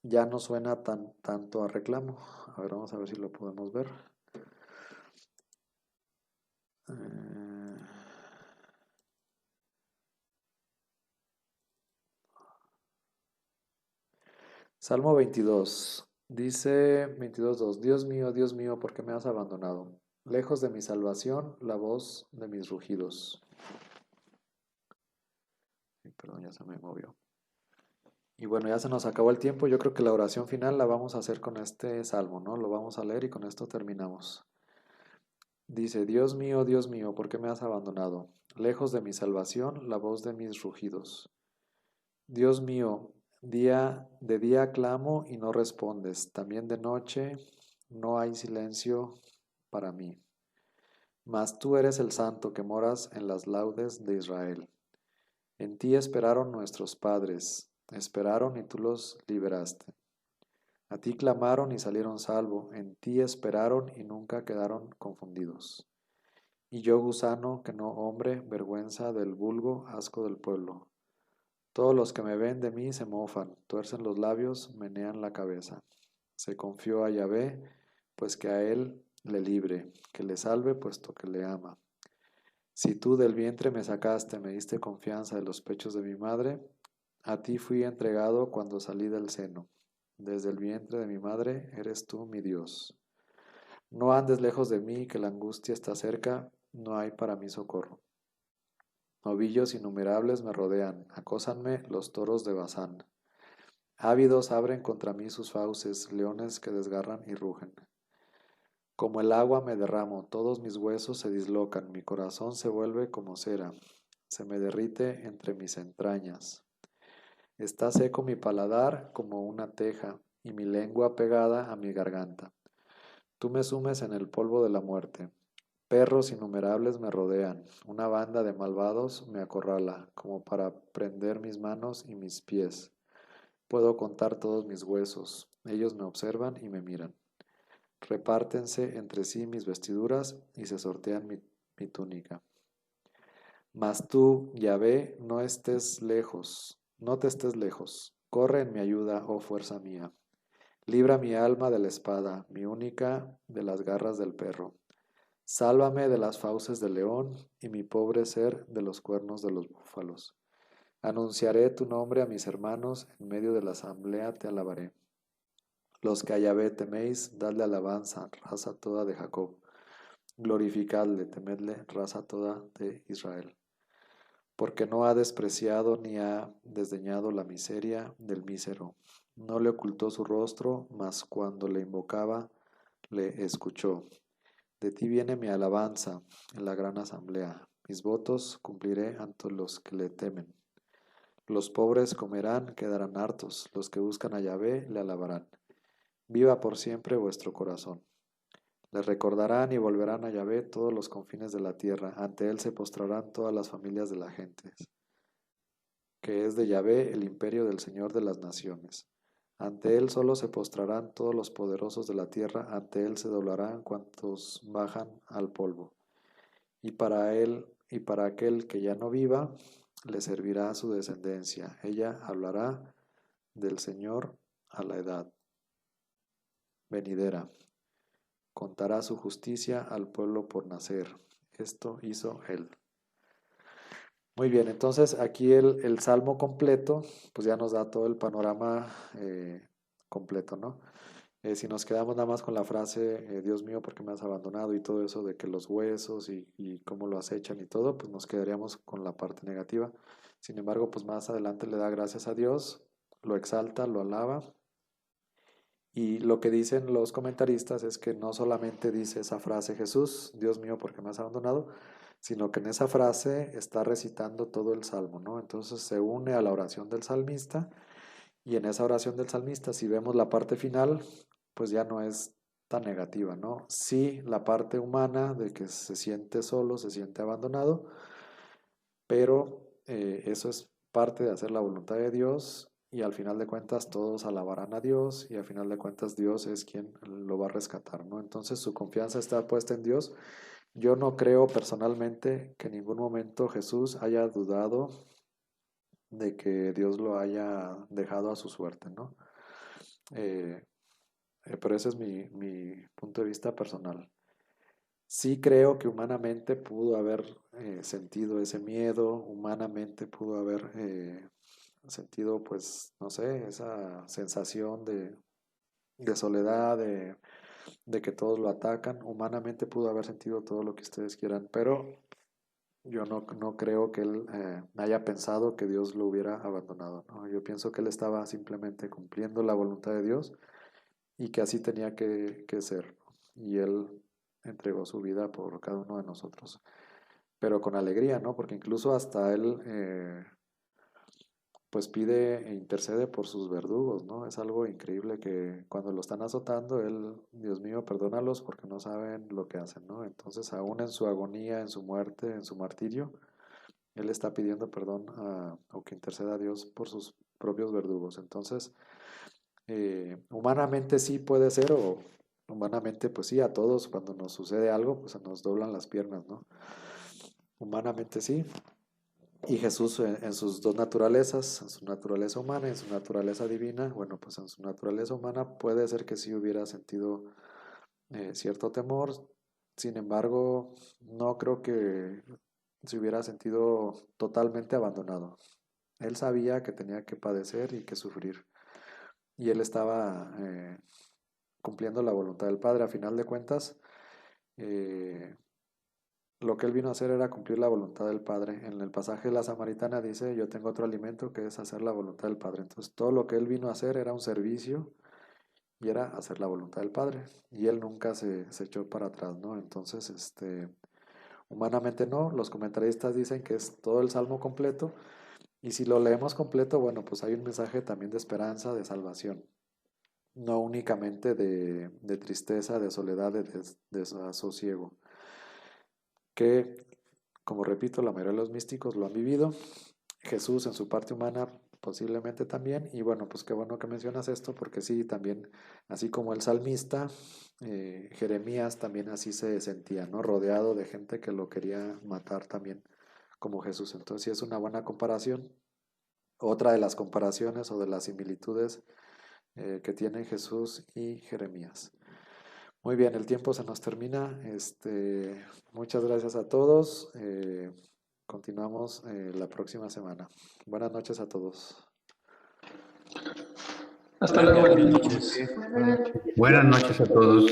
ya no suena tanto a reclamo. A ver, vamos a ver si lo podemos ver. Eh, Salmo 22. Dice 22:2. Dios mío, ¿por qué me has abandonado? Lejos de mi salvación, la voz de mis rugidos. Ay, perdón, ya se me movió. Y bueno, ya se nos acabó el tiempo. Yo creo que la oración final la vamos a hacer con este salmo, ¿no? Lo vamos a leer y con esto terminamos. Dice, Dios mío, ¿por qué me has abandonado? Lejos de mi salvación, la voz de mis rugidos. Dios mío, de día clamo y no respondes. También de noche no hay silencio para mí. Mas tú eres el santo que moras en las laudes de Israel. En ti esperaron nuestros padres, esperaron y tú los liberaste. A ti clamaron y salieron salvo, en ti esperaron y nunca quedaron confundidos. Y yo, gusano, que no hombre, vergüenza del vulgo, asco del pueblo. Todos los que me ven de mí se mofan, tuercen los labios, menean la cabeza. Se confió a Yahvé, pues que a él le libre, que le salve, puesto que le ama. Si tú del vientre me sacaste, me diste confianza de los pechos de mi madre, a ti fui entregado cuando salí del seno. Desde el vientre de mi madre eres tú mi Dios. No andes lejos de mí, que la angustia está cerca, no hay para mí socorro. Novillos innumerables me rodean, acósanme los toros de Basán. Ávidos abren contra mí sus fauces, leones que desgarran y rugen. Como el agua me derramo, todos mis huesos se dislocan, mi corazón se vuelve como cera, se me derrite entre mis entrañas. Está seco mi paladar como una teja, y mi lengua pegada a mi garganta. Tú me sumes en el polvo de la muerte. Perros innumerables me rodean, una banda de malvados me acorrala, como para prender mis manos y mis pies. Puedo contar todos mis huesos, ellos me observan y me miran. Repártense entre sí mis vestiduras y se sortean mi túnica. Mas tú, Yahvé, no te estés lejos. Corre en mi ayuda, oh fuerza mía. Libra mi alma de la espada, mi única de las garras del perro. Sálvame de las fauces del león y mi pobre ser de los cuernos de los búfalos. Anunciaré tu nombre a mis hermanos, en medio de la asamblea te alabaré. Los que a Yahvé teméis, dadle alabanza, raza toda de Jacob. Glorificadle, temedle, raza toda de Israel. Porque no ha despreciado ni ha desdeñado la miseria del mísero. No le ocultó su rostro, mas cuando le invocaba, le escuchó. De ti viene mi alabanza en la gran asamblea. Mis votos cumpliré ante los que le temen. Los pobres comerán, quedarán hartos. Los que buscan a Yahvé le alabarán. Viva por siempre vuestro corazón. Le recordarán y volverán a Yahvé todos los confines de la tierra. Ante él se postrarán todas las familias de la gente. Que es de Yahvé el imperio del Señor de las naciones. Ante él solo se postrarán todos los poderosos de la tierra, ante él se doblarán cuantos bajan al polvo. Y para él y para aquel que ya no viva, le servirá su descendencia. Ella hablará del Señor a la edad venidera. Contará su justicia al pueblo por nacer. Esto hizo él. Muy bien, entonces aquí el salmo completo, pues ya nos da todo el panorama completo, ¿no? Si nos quedamos nada más con la frase, Dios mío, ¿por qué me has abandonado? Y todo eso de que los huesos y cómo lo acechan y todo, pues nos quedaríamos con la parte negativa. Sin embargo, pues más adelante le da gracias a Dios, lo exalta, lo alaba. Y lo que dicen los comentaristas es que no solamente dice esa frase Jesús, Dios mío, ¿por qué me has abandonado? Sino que en esa frase está recitando todo el salmo, ¿no? Entonces se une a la oración del salmista y en esa oración del salmista, si vemos la parte final, pues ya no es tan negativa, ¿no? Sí, la parte humana de que se siente solo, se siente abandonado, pero eso es parte de hacer la voluntad de Dios y al final de cuentas todos alabarán a Dios y al final de cuentas Dios es quien lo va a rescatar, ¿no? Entonces su confianza está puesta en Dios yo no creo personalmente que en ningún momento Jesús haya dudado de que Dios lo haya dejado a su suerte, ¿no? Eh, pero ese es mi punto de vista personal. Sí creo que humanamente pudo haber sentido ese miedo, humanamente pudo haber sentido, pues, no sé, esa sensación de soledad, de que todos lo atacan. Humanamente pudo haber sentido todo lo que ustedes quieran, pero yo no creo que él haya pensado que Dios lo hubiera abandonado, ¿no? Yo pienso que él estaba simplemente cumpliendo la voluntad de Dios y que así tenía que ser. Y él entregó su vida por cada uno de nosotros, pero con alegría, ¿no? Porque incluso hasta él pues pide e intercede por sus verdugos, ¿no? Es algo increíble que cuando lo están azotando, él, Dios mío, perdónalos porque no saben lo que hacen, ¿no? Entonces, aún en su agonía, en su muerte, en su martirio, él está pidiendo perdón o que interceda a Dios por sus propios verdugos. Entonces, humanamente sí puede ser, o humanamente, pues sí, a todos cuando nos sucede algo, pues se nos doblan las piernas, ¿no? Humanamente sí. Y Jesús en sus dos naturalezas, en su naturaleza humana y en su naturaleza divina, bueno, pues en su naturaleza humana puede ser que sí hubiera sentido cierto temor, sin embargo, no creo que se hubiera sentido totalmente abandonado. Él sabía que tenía que padecer y que sufrir, y él estaba cumpliendo la voluntad del Padre. A final de cuentas, eh, lo que él vino a hacer era cumplir la voluntad del Padre. En el pasaje de la Samaritana dice, yo tengo otro alimento que es hacer la voluntad del Padre. Entonces todo lo que él vino a hacer era un servicio y era hacer la voluntad del Padre. Y él nunca se echó para atrás, ¿no? Entonces, humanamente no. Los comentaristas dicen que es todo el salmo completo. Y si lo leemos completo, bueno, pues hay un mensaje también de esperanza, de salvación. No únicamente de tristeza, de soledad, de desasosiego. Que, como repito, la mayoría de los místicos lo han vivido, Jesús en su parte humana posiblemente también, y bueno, pues qué bueno que mencionas esto, porque sí, también, así como el salmista, Jeremías también así se sentía, ¿no? Rodeado de gente que lo quería matar también, como Jesús. Entonces sí es una buena comparación. Otra de las comparaciones o de las similitudes que tienen Jesús y Jeremías. Muy bien, el tiempo se nos termina. Muchas gracias a todos. Continuamos la próxima semana. Buenas noches a todos. Hasta luego. Buenas noches. Buenas noches. Buenas noches a todos.